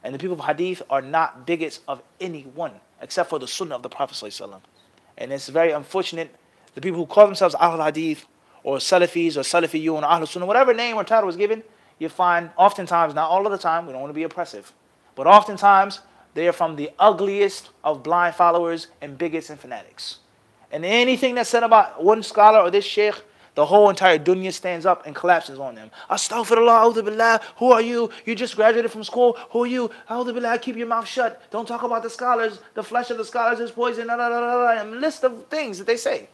[SPEAKER 1] And the people of Hadith are not bigots of anyone, except for the Sunnah of the Prophet ﷺ. And it's very unfortunate, the people who call themselves Ahlul Hadith, or Selfies, or Salafiyun, or Ahlul Sunnah, whatever name or title was given, you find oftentimes, not all of the time, we don't want to be oppressive, but oftentimes they are from the ugliest of blind followers and bigots and fanatics. And anything that's said about one scholar or this sheikh, the whole entire dunya stands up and collapses on them. Astaghfirullah, a'udhu billah, who are you? You just graduated from school, who are you? A'udhu billah, keep your mouth shut. Don't talk about the scholars, the flesh of the scholars is poison, and a list of things that they say.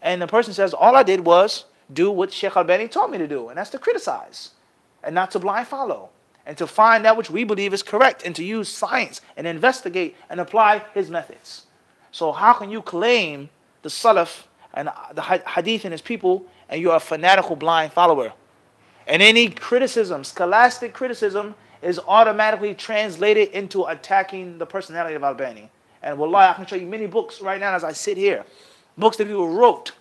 [SPEAKER 1] And the person says, all I did was do what Sheikh Albani taught me to do, and that's to criticize, and not to blind follow, and to find that which we believe is correct, and to use science, and investigate, and apply his methods. So how can you claim the Salaf and the Hadith and his people, and you're a fanatical blind follower? And any criticism, scholastic criticism, is automatically translated into attacking the personality of Albani. And wallahi, I can show you many books right now as I sit here, books that people wrote,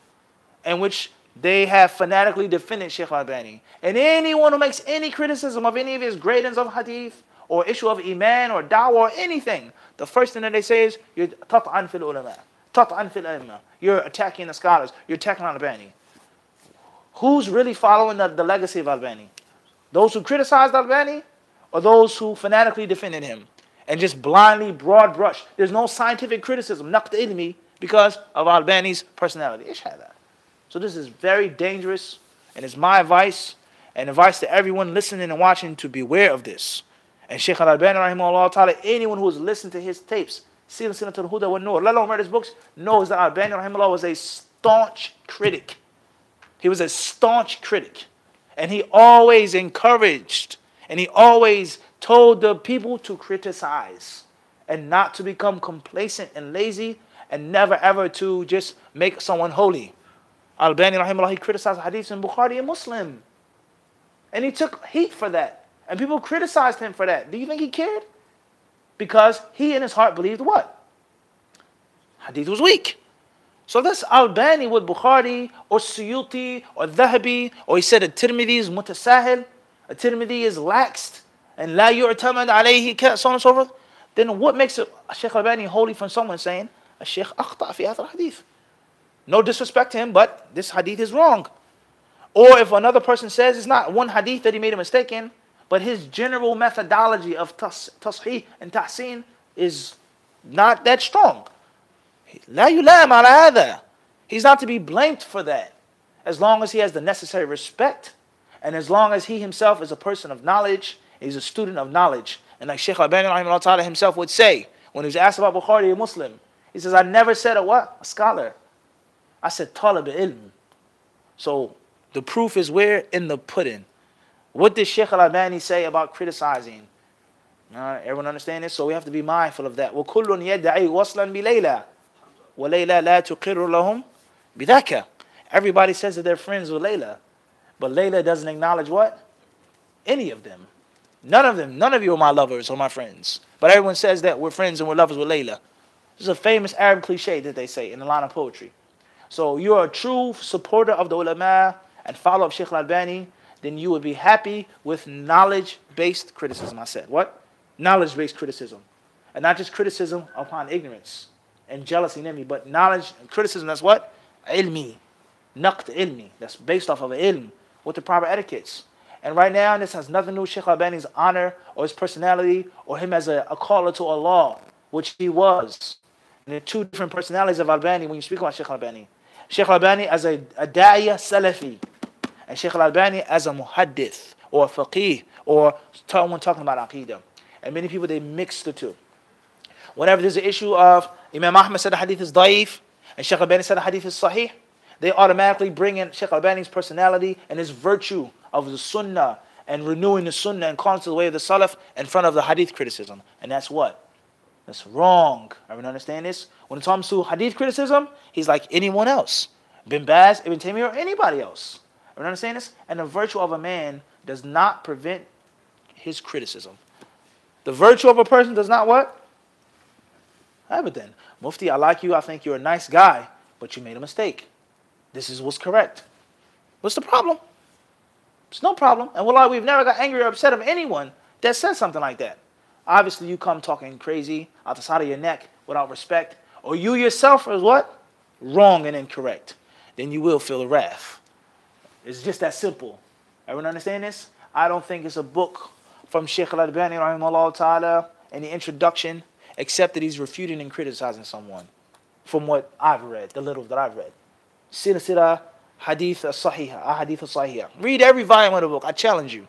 [SPEAKER 1] in which they have fanatically defended Sheikh Albani. And anyone who makes any criticism of any of his gradings of Hadith, or issue of Iman, or Dawah, or anything, the first thing that they say is, you're tat'an fil ulama. You're attacking the scholars. You're attacking Albani. Who's really following the legacy of Albani? Those who criticized Albani, or those who fanatically defended him and just blindly broad brush? There's no scientific criticism, naqd ilmi, because of Albani's personality. So this is very dangerous, and it's my advice and advice to everyone listening and watching to beware of this. And Sheikh Al-Albani rahimahullah ta'ala, anyone who has listened to his tapes, Silsilat al-Huda wa Nur, let alone read his books, knows that Al-Albani rahimahullah was a staunch critic. He was a staunch critic. And he always encouraged, and he always told the people to criticize, and not to become complacent and lazy, and never ever to just make someone holy. Al-Albani rahimahullah, he criticized hadith in Bukhari and Muslim. And he took heat for that. And people criticized him for that. Do you think he cared? Because he in his heart believed what? Hadith was weak. So that's Albani with Bukhari or Suyuti or Dhahabi, or he said a Tirmidhi is mutasahil, a Tirmidhi is laxed, and la yu'tamad alayhi, so on and so forth. Then what makes a Sheikh Albani holy from someone saying, a Sheikh akhta fi hadha hadith? No disrespect to him, but this hadith is wrong. Or if another person says it's not one hadith that he made a mistake in, but his general methodology of tasheeh and tahseen is not that strong. La yulam ala hadha. He's not to be blamed for that, as long as he has the necessary respect, and as long as he himself is a person of knowledge, he's a student of knowledge. And like Sheikh Albani rahimahullah ta'ala himself would say, when he was asked about Bukhari and Muslim, he says, I never said a what? A scholar. I said talib ilm. So the proof is where? In the pudding. What did Sheikh Al-Albani say about criticizing? Everyone understand this? So we have to be mindful of that. وَكُلٌّ يَدَّعِي وَصْلًا بِلَيْلَى وَلَيْلَى لَا تُقِرُّ لَهُمْ بِذَاكَ. Everybody says that they're friends with Layla, but Layla doesn't acknowledge what? Any of them. None of them. None of you are my lovers or my friends. But everyone says that we're friends and we're lovers with Layla. This is a famous Arab cliche that they say in a line of poetry. So you're a true supporter of the ulama and follower of Sheikh Al-Albani, then you would be happy with knowledge-based criticism. I said, what? Knowledge-based criticism. And not just criticism upon ignorance and jealousy and envy, but knowledge and criticism, that's what? Ilmi. Naqd ilmi. That's based off of ilm, with the proper etiquettes. And right now, this has nothing to do with Sheikh Albani's honor or his personality or him as a caller to Allah, which he was. And there are two different personalities of Albani when you speak about Sheikh Albani. Sheikh Albani as a da'iyah Salafi, and Sheikh Al-Albani as a muhaddith or a faqih or someone talking about aqidah. And many people, they mix the two. Whenever there's an issue of Imam Ahmad said the hadith is da'if and Sheikh Albani said the hadith is sahih, they automatically bring in Sheikh Albani's personality and his virtue of the sunnah and renewing the sunnah and calling to the way of the salaf in front of the hadith criticism. And that's what? That's wrong. Everyone understand this? When it comes to hadith criticism, he's like anyone else. Bin Baz, Ibn Taymiyyah, or anybody else. Everyone understand this? And the virtue of a man does not prevent his criticism. The virtue of a person does not what? Have it then. Mufti, I like you. I think you're a nice guy, but you made a mistake. This is what's correct. What's the problem? It's no problem. And wallah, we've never got angry or upset of anyone that says something like that. Obviously, you come talking crazy out the side of your neck without respect, or you yourself is what? Wrong and incorrect. Then you will feel the wrath. It's just that simple. Everyone understand this? I don't think it's a book from Shaykh al-Albani rahimahullah ta'ala in the introduction, except that he's refuting and criticizing someone from what I've read, the little that I've read. Silsila Hadith al-Sahihah, Hadith al-Sahihah. Read every volume of the book. I challenge you.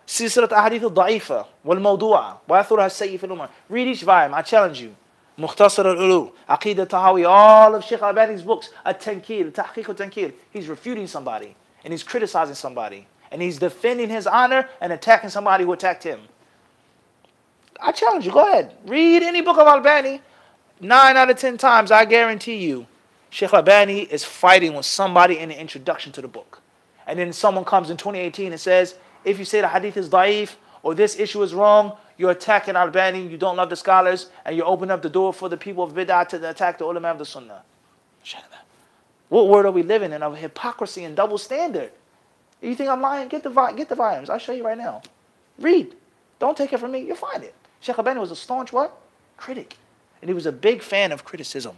[SPEAKER 1] Silsilat Hadith al-Da'ifa, wal-Mawdu'a, wa athurha as-Sayyi fil Ummah. Read each volume. I challenge you. Mukhtasar al-Ulu, Aqidah Tahawi, all of Shaykh al-Albani's books, At-Tankil, Tahqiq al-Tankil. He's refuting somebody, and he's criticizing somebody, and he's defending his honor and attacking somebody who attacked him. I challenge you, go ahead. Read any book of Albani. 9 out of 10 times, I guarantee you, Shaykh Albani is fighting with somebody in the introduction to the book. And then someone comes in 2018 and says, if you say the hadith is da'if, or this issue is wrong, you're attacking Albani, you don't love the scholars, and you open up the door for the people of bid'ah to attack the ulama of the sunnah. What world are we living in of hypocrisy and double standard? You think I'm lying? Get the volumes. I'll show you right now. Read. Don't take it from me. You'll find it. Shaykh Albani was a staunch what? Critic. And he was a big fan of criticism.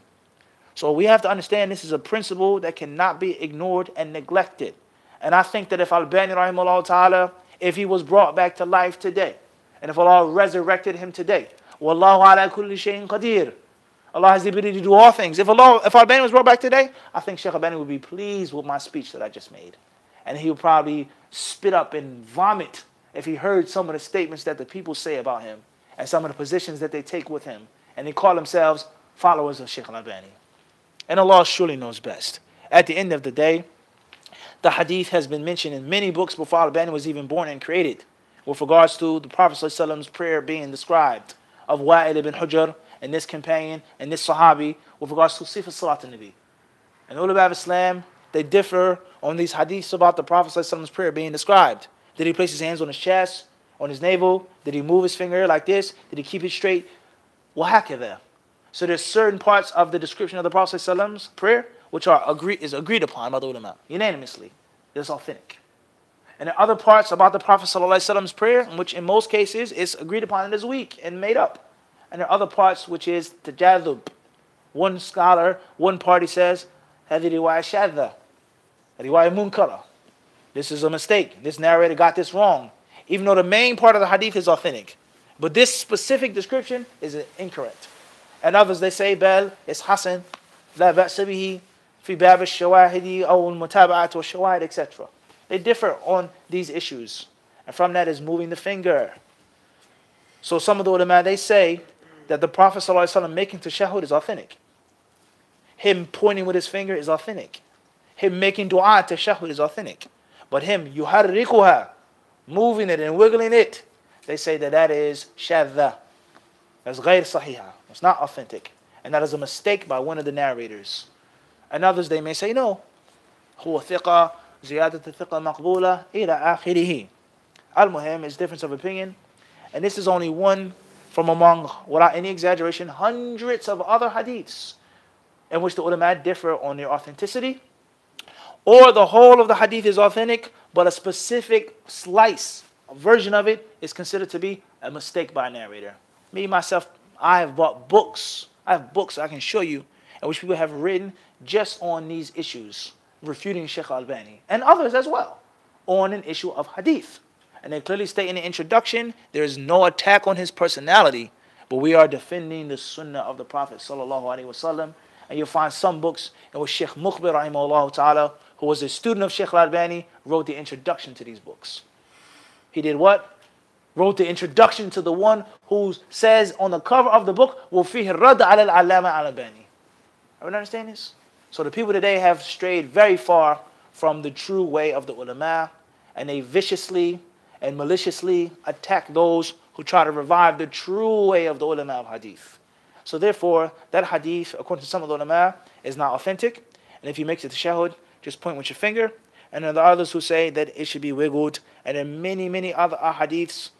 [SPEAKER 1] So we have to understand this is a principle that cannot be ignored and neglected. And I think that if Albani rahimahullah ta'ala, if he was brought back to life today, and if Allah resurrected him today, Wallahu ala kulli shayin qadir. Allah has the ability to do all things. If Albani was brought back today, I think Shaykh Albani would be pleased with my speech that I just made. And he would probably spit up and vomit if he heard some of the statements that the people say about him and some of the positions that they take with him. And they call themselves followers of Shaykh Albani. And Allah surely knows best. At the end of the day, the hadith has been mentioned in many books before Albani was even born and created, with regards to the Prophet ﷺ's prayer being described, of Wa'il ibn Hujr and this companion and this Sahabi, with regards to Sifat Salat al-Nabi. And the ulama of Islam, they differ on these hadiths about the Prophet ﷺ's prayer being described. Did he place his hands on his chest, on his navel? Did he move his finger like this? Did he keep it straight? وَهَكَذَا. So there's certain parts of the description of the Prophet ﷺ's prayer which is agreed upon by the ulama, unanimously. It's authentic. And there are other parts about the Prophet ﷺ's prayer, which in most cases is agreed upon and is weak and made up. And there are other parts which is tajadhub. One scholar, one party says, هذه رواية شاذة, رواية munkara. This is a mistake. This narrator got this wrong. Even though the main part of the hadith is authentic. But this specific description is incorrect. And others, they say, bal, it's hasan, la ba'sa bihi, fi bab al-shawahidi, aw al-mutaba'at wa shawahid, etc. They differ on these issues. And from that is moving the finger. So some of the ulama, they say that the Prophet ﷺ making tashahhud is authentic. Him pointing with his finger is authentic. Him making dua tashahhud is authentic. But him yuharrikuha, moving it and wiggling it, they say that that is shadha. That's ghayr sahiha. It's not authentic. And that is a mistake by one of the narrators. And others, they may say, no. Huwa thiqa, ziyadat thiqa maqbula, ila akhirihi. Al-muhim is difference of opinion. And this is only one from among, without any exaggeration, hundreds of other hadiths in which the ulama differ on their authenticity. Or the whole of the hadith is authentic, but a specific slice, a version of it, is considered to be a mistake by a narrator. Me, myself, I have bought books. I have books I can show you in which people have written just on these issues, refuting Shaykh Albani, and others as well, on an issue of hadith. And they clearly state in the introduction, there is no attack on his personality, but we are defending the sunnah of the Prophet sallallahu alaihi wasallam. And you'll find some books in which Shaykh Mukhbir rahimahullah ta'ala, who was a student of Shaykh Albani, wrote the introduction to these books. He did what? Wrote the introduction to the one who says on the cover of the book, وَفِيهِ الرَّدَّ عَلَى الْعَلَّامَةِ Albani. Everyone understand this? So the people today have strayed very far from the true way of the ulama, and they viciously and maliciously attack those who try to revive the true way of the ulama of hadith. So therefore, that hadith, according to some of the ulama, is not authentic. And if you make it tashahhud, just point with your finger. And then there are others who say that it should be wiggled. And there are many, many other hadiths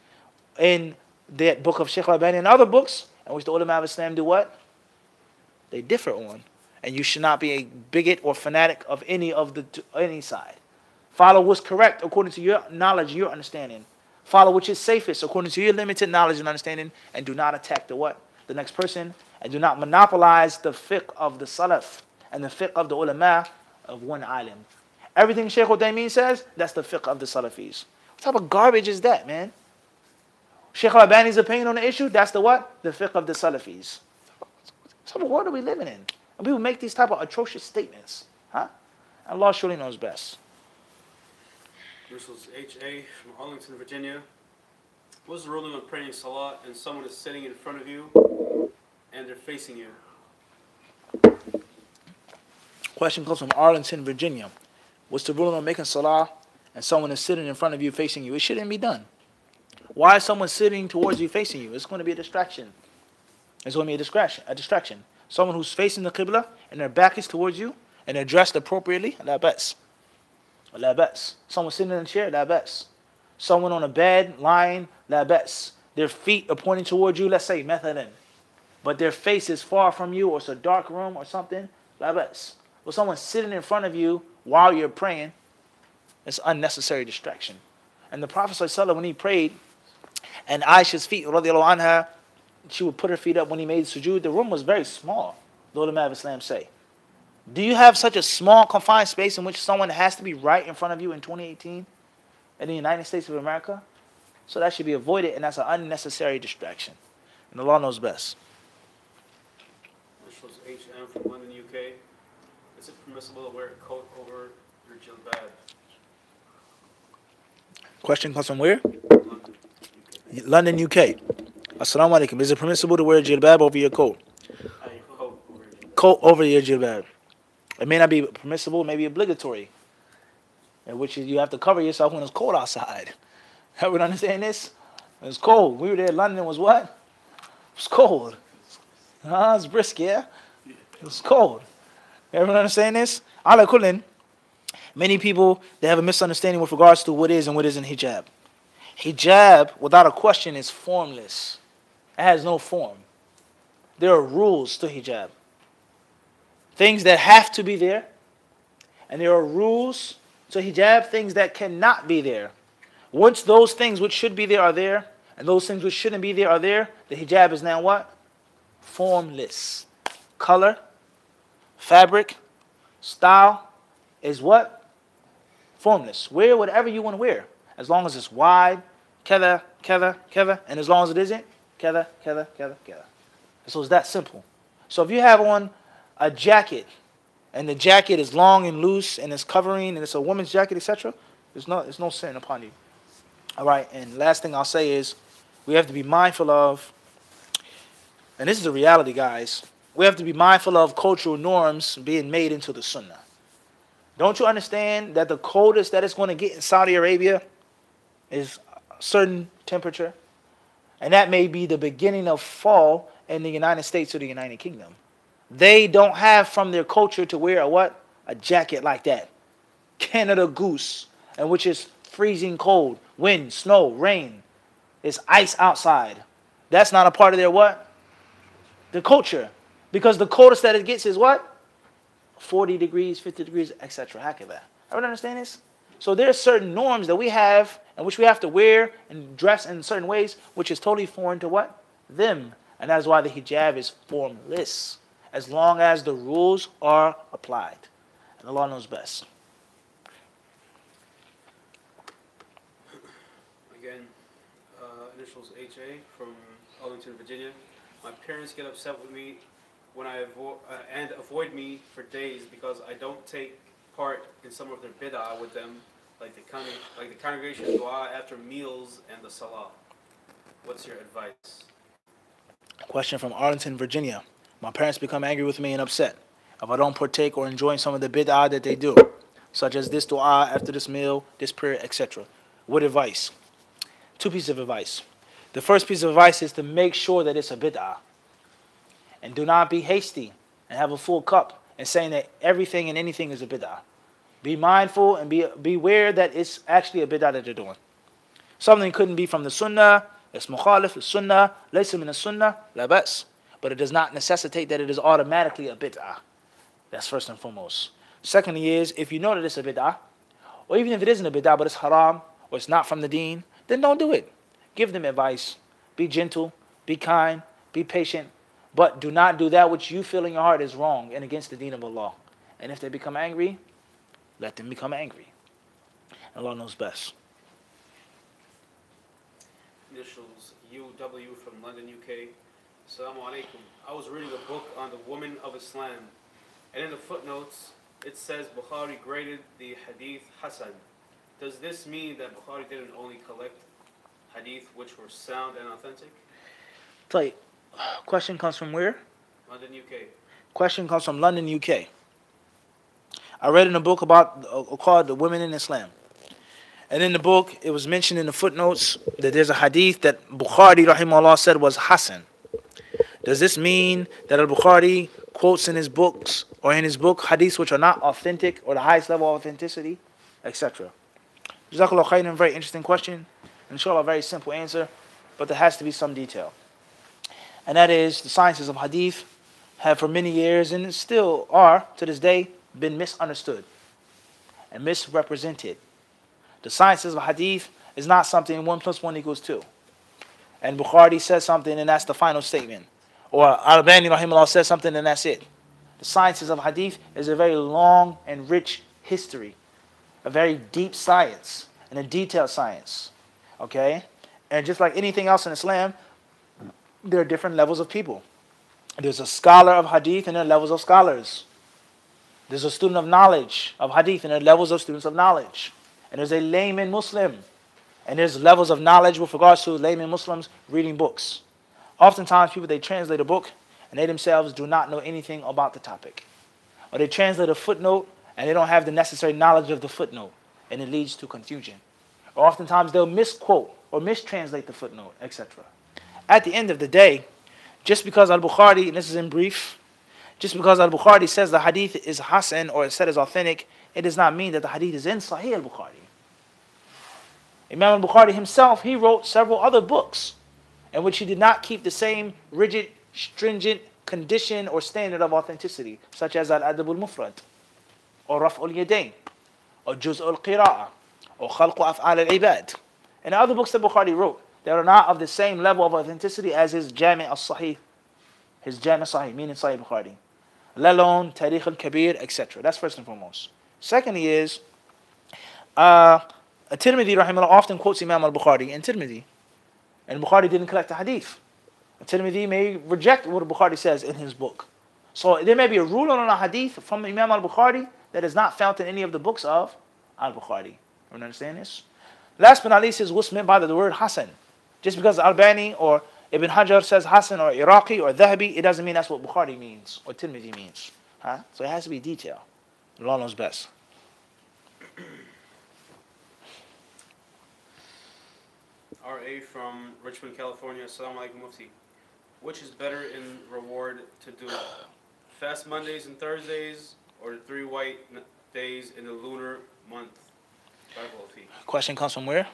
[SPEAKER 1] in the book of Sheikh Al-Albani and other books, in which the ulama of Islam do what? They differ on. And you should not be a bigot or fanatic of any side. Follow what's correct according to your knowledge, your understanding. Follow which is safest according to your limited knowledge and understanding, and do not attack the next person, and do not monopolize the fiqh of the salaf and the fiqh of the ulama of one alim. Everything Shaykh Uthaymeen says, that's the fiqh of the Salafis. What type of garbage is that, man? Shaykh Al-Albani's opinion on the issue, that's the what? The fiqh of the Salafis. What type of world are we living in? And people make these type of atrocious statements. Huh? Allah surely knows best.
[SPEAKER 2] This was H.A. from Arlington, Virginia. What's the ruling on praying salah and someone is sitting in front of you and they're facing you?
[SPEAKER 1] Question comes from Arlington, Virginia. What's the ruling on making salah and someone is sitting in front of you facing you? It shouldn't be done. Why is someone sitting towards you facing you? It's going to be a distraction. It's going to be a distraction. Someone who's facing the Qibla and their back is towards you and they're dressed appropriately, la bas. La bas. Someone sitting in a chair, la bas. Someone on a bed, lying, la bas. Their feet are pointing towards you, let's say, mathalan. But their face is far from you, or it's a dark room or something, la bas. But someone sitting in front of you while you're praying, it's unnecessary distraction. And the Prophet ﷺ, when he prayed, and Aisha's feet, radiallahu anha, she would put her feet up when he made sujood. The room was very small, the ulama of Islam say. Do you have such a small confined space in which someone has to be right in front of you in 2018 in the United States of America? So that should be avoided, and that's an unnecessary distraction. And Allah knows best.
[SPEAKER 2] This was H.M. from London, UK. Is it permissible to wear a coat over your jilbab?
[SPEAKER 1] Question comes from where?
[SPEAKER 2] London, UK.
[SPEAKER 1] London, UK. Assalamu alaikum. Is it permissible to wear a jilbab over your coat? Coat over your jilbab. It may not be permissible, it may be obligatory. In which you have to cover yourself when it's cold outside. Everyone understand this? It's cold. We were there, London was what? It was cold. It's brisk, yeah? It was cold. Everyone understand this? Ala kullin, many people, they have a misunderstanding with regards to what is and what isn't hijab. Hijab, without a question, is formless. It has no form. There are rules to hijab. Things that have to be there. And there are rules to hijab, things that cannot be there. Once those things which should be there are there, and those things which shouldn't be there are there, the hijab is now what? Formless. Color, fabric, style is what? Formless. Wear whatever you want to wear. As long as it's wide, kada, kada, kada, and as long as it isn't, kada, kada, kada, kada. So it's that simple. So if you have on a jacket, and the jacket is long and loose, and it's covering, and it's a woman's jacket, etc., there's no sin upon you. All right, and last thing I'll say is, we have to be mindful of, and this is the reality, guys, we have to be mindful of cultural norms being made into the sunnah. Don't you understand that the coldest that it's going to get in Saudi Arabia is a certain temperature? And that may be the beginning of fall in the United States or the United Kingdom. They don't have from their culture to wear a what? A jacket like that. Canada Goose, and which is freezing cold, wind, snow, rain. It's ice outside. That's not a part of their what? The culture. Because the coldest that it gets is what? 40 degrees, 50 degrees, etc. Hakada. Everyone understand this? So there are certain norms that we have, and which we have to wear and dress in certain ways, which is totally foreign to what? Them. And that's why the hijab is formless, as long as the rules are applied. And Allah knows best.
[SPEAKER 2] Again, initials HA from Arlington, Virginia. My parents get upset with me when I avoid me for days because I don't take part in some of their bid'ah with them, like the congregation dua after meals and the salah. What's your advice?
[SPEAKER 1] Question from Arlington, Virginia. My parents become angry with me and upset if I don't partake or enjoy some of the bid'ah that they do, such as this dua after this meal, this prayer, etc. What advice? Two pieces of advice. The first piece of advice is to make sure that it's a bid'ah. And do not be hasty and have a full cup and saying that everything and anything is a bid'ah. Be mindful and be aware that it's actually a bid'ah that they're doing. Something couldn't be from the sunnah, It's mukhalif, it's sunnah, laysa min as-sunnah, la ba's. But it does not necessitate that it is automatically a bid'ah. That's first and foremost. Secondly is, if you know that it's a bid'ah, or even if it isn't a bid'ah, but it's haram, or it's not from the deen, then don't do it. Give them advice. Be gentle, be kind, be patient, but do not do that which you feel in your heart is wrong and against the deen of Allah. And if they become angry, let them become angry. Allah knows best.
[SPEAKER 2] Initials UW from London, UK. Assalamu alaikum. I was reading a book on the woman of Islam, and in the footnotes it says Bukhari graded the Hadith Hasan. Does this mean that Bukhari didn't only collect Hadith which were sound and authentic?
[SPEAKER 1] طيب. Question comes from where?
[SPEAKER 2] London, UK.
[SPEAKER 1] Question comes from London, UK. I read in a book called The Women in Islam. And in the book, it was mentioned in the footnotes that there's a hadith that Bukhari, rahimahullah, said was Hasan. Does this mean that Al-Bukhari quotes in his books or in his book hadiths which are not authentic or the highest level of authenticity, etc.? Jazakallah khairan, very interesting question. Inshallah, a very simple answer, but there has to be some detail. And that is, the sciences of hadith have for many years, and still are to this day, been misunderstood and misrepresented. The sciences of hadith is not something 1 + 1 = 2. And Bukhari says something and that's the final statement. Or Al-Albani rahimahullah says something and that's it. The sciences of hadith is a very long and rich history. A very deep science and a detailed science. Okay? And just like anything else in Islam, there are different levels of people. There's a scholar of hadith and there are levels of scholars. There's a student of knowledge of hadith and there are levels of students of knowledge. And there's a layman Muslim. And there's levels of knowledge with regards to layman Muslims reading books. Oftentimes people, they translate a book and they themselves do not know anything about the topic. Or they translate a footnote and they don't have the necessary knowledge of the footnote. And it leads to confusion. Or oftentimes they'll misquote or mistranslate the footnote, etc. At the end of the day, just because Al-Bukhari, and this is in brief, just because Al-Bukhari says the hadith is Hasan or it said is authentic, it does not mean that the hadith is in Sahih Al-Bukhari. Imam Al-Bukhari himself, he wrote several other books in which he did not keep the same rigid, stringent condition or standard of authenticity, such as Al-Adab Al-Mufrad, or Raf' Al-Yadayn, or Juz' Al-Qira'ah, or Khalq Af'al Al-Ibad. And other books that Bukhari wrote, they are not of the same level of authenticity as his Jami' Al-Sahih, his Jami' Sahih, meaning Sahih Bukhari, let alone Tarikh Al-Kabir, etc. That's first and foremost. Secondly is, Tirmidhi rahimahullah often quotes Imam al-Bukhari in Tirmidhi. And Bukhari didn't collect the hadith. Tirmidhi may reject what Bukhari says in his book. So there may be a rule on a hadith from Imam al-Bukhari that is not found in any of the books of al-Bukhari. You understand this? Last but not least is what's meant by the word Hasan. Just because Albani or Ibn Hajar says Hasan or Iraqi or Dhahabi, it doesn't mean that's what Bukhari means or Tirmidhi means. So it has to be detail. Allah knows best.
[SPEAKER 2] RA from Richmond, California. Assalamu alaikum Mufti. Which is better in reward to do? Fast Mondays and Thursdays or the 3 white days in the lunar month?
[SPEAKER 1] Question comes from where?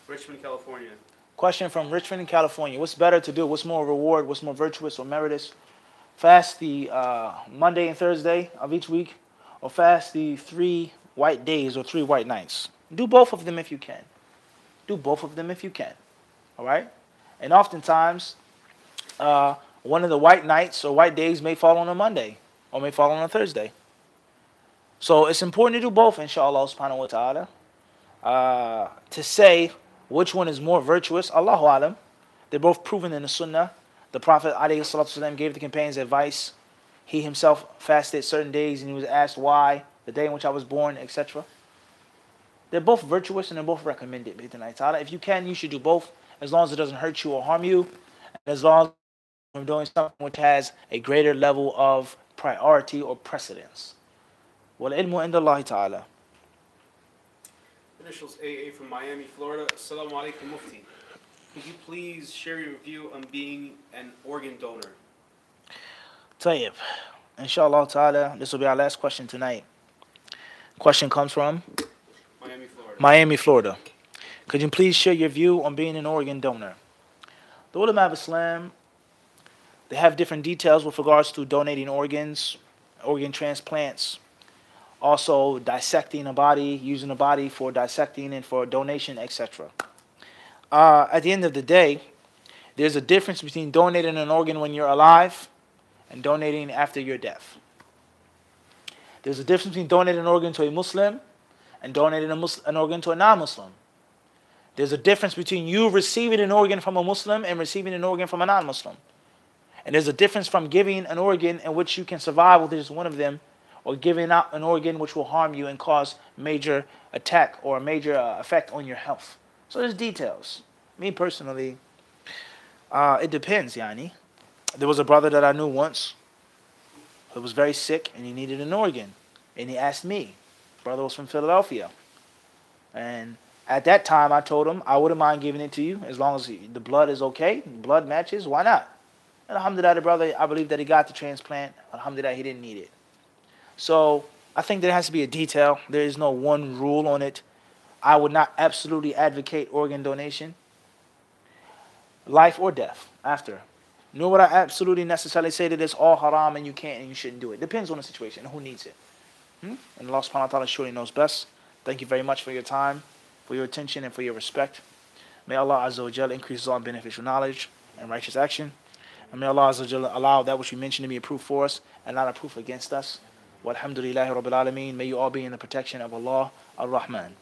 [SPEAKER 2] Richmond, California.
[SPEAKER 1] Question from Richmond, California. What's better to do? What's more reward? What's more virtuous or meritorious? Fast the Monday and Thursday of each week, or fast the 3 white days or 3 white nights? Do both of them if you can. Do both of them if you can. All right? And oftentimes, one of the white nights or white days may fall on a Monday or may fall on a Thursday. So it's important to do both, inshallah subhanahu wa ta'ala. To say which one is more virtuous, Allahu alam. They're both proven in the Sunnah. The Prophet ﷺ gave the companions advice. He himself fasted certain days and he was asked why, the day in which I was born, etc. They're both virtuous and they're both recommended. If you can, you should do both, as long as it doesn't hurt you or harm you, and as long as you're doing something which has a greater level of priority or precedence. وَالْعِلْمُ عِنْدَ اللَّهِ تَعَالَى.
[SPEAKER 2] Initials AA from Miami, Florida. Assalamu alaikum Mufti. Could you please share your view on being an organ donor?
[SPEAKER 1] Tayyib. Inshallah ta'ala, this will be our last question tonight. Question comes from?
[SPEAKER 2] Miami, Florida.
[SPEAKER 1] Miami, Florida. Could you please share your view on being an organ donor? The ulama of Islam, they have different details with regards to donating organs, organ transplants, also dissecting a body, using a body for dissecting and for donation, etc. At the end of the day, there's a difference between donating an organ when you're alive and donating after your death. There's a difference between donating an organ to a Muslim and donating an organ to a non-Muslim. There's a difference between you receiving an organ from a Muslim and receiving an organ from a non-Muslim. And there's a difference from giving an organ in which you can survive with just one of them, or giving out an organ which will harm you and cause major attack or a major effect on your health. So there's details. Me personally, it depends, yani. There was a brother that I knew once who was very sick and he needed an organ. And he asked me. Brother was from Philadelphia. And at that time I told him I wouldn't mind giving it to you as long as the blood is okay, blood matches, why not? And alhamdulillah, the brother, I believe that he got the transplant. Alhamdulillah, he didn't need it. So I think there has to be a detail. There is no one rule on it. I would not absolutely advocate organ donation, life or death, after. Nor would I absolutely necessarily say that it's all haram and you can't and you shouldn't do it. Depends on the situation and who needs it. And Allah subhanahu wa ta'ala surely knows best. Thank you very much for your time, for your attention, and for your respect. May Allah Azza wa Jalla increase all beneficial knowledge and righteous action. And may Allah Azza wa Jalla allow that which you mentioned to be a proof for us and not a proof against us. Walhamdulillahi Rabbil Alameen. May you all be in the protection of Allah Ar-Rahman.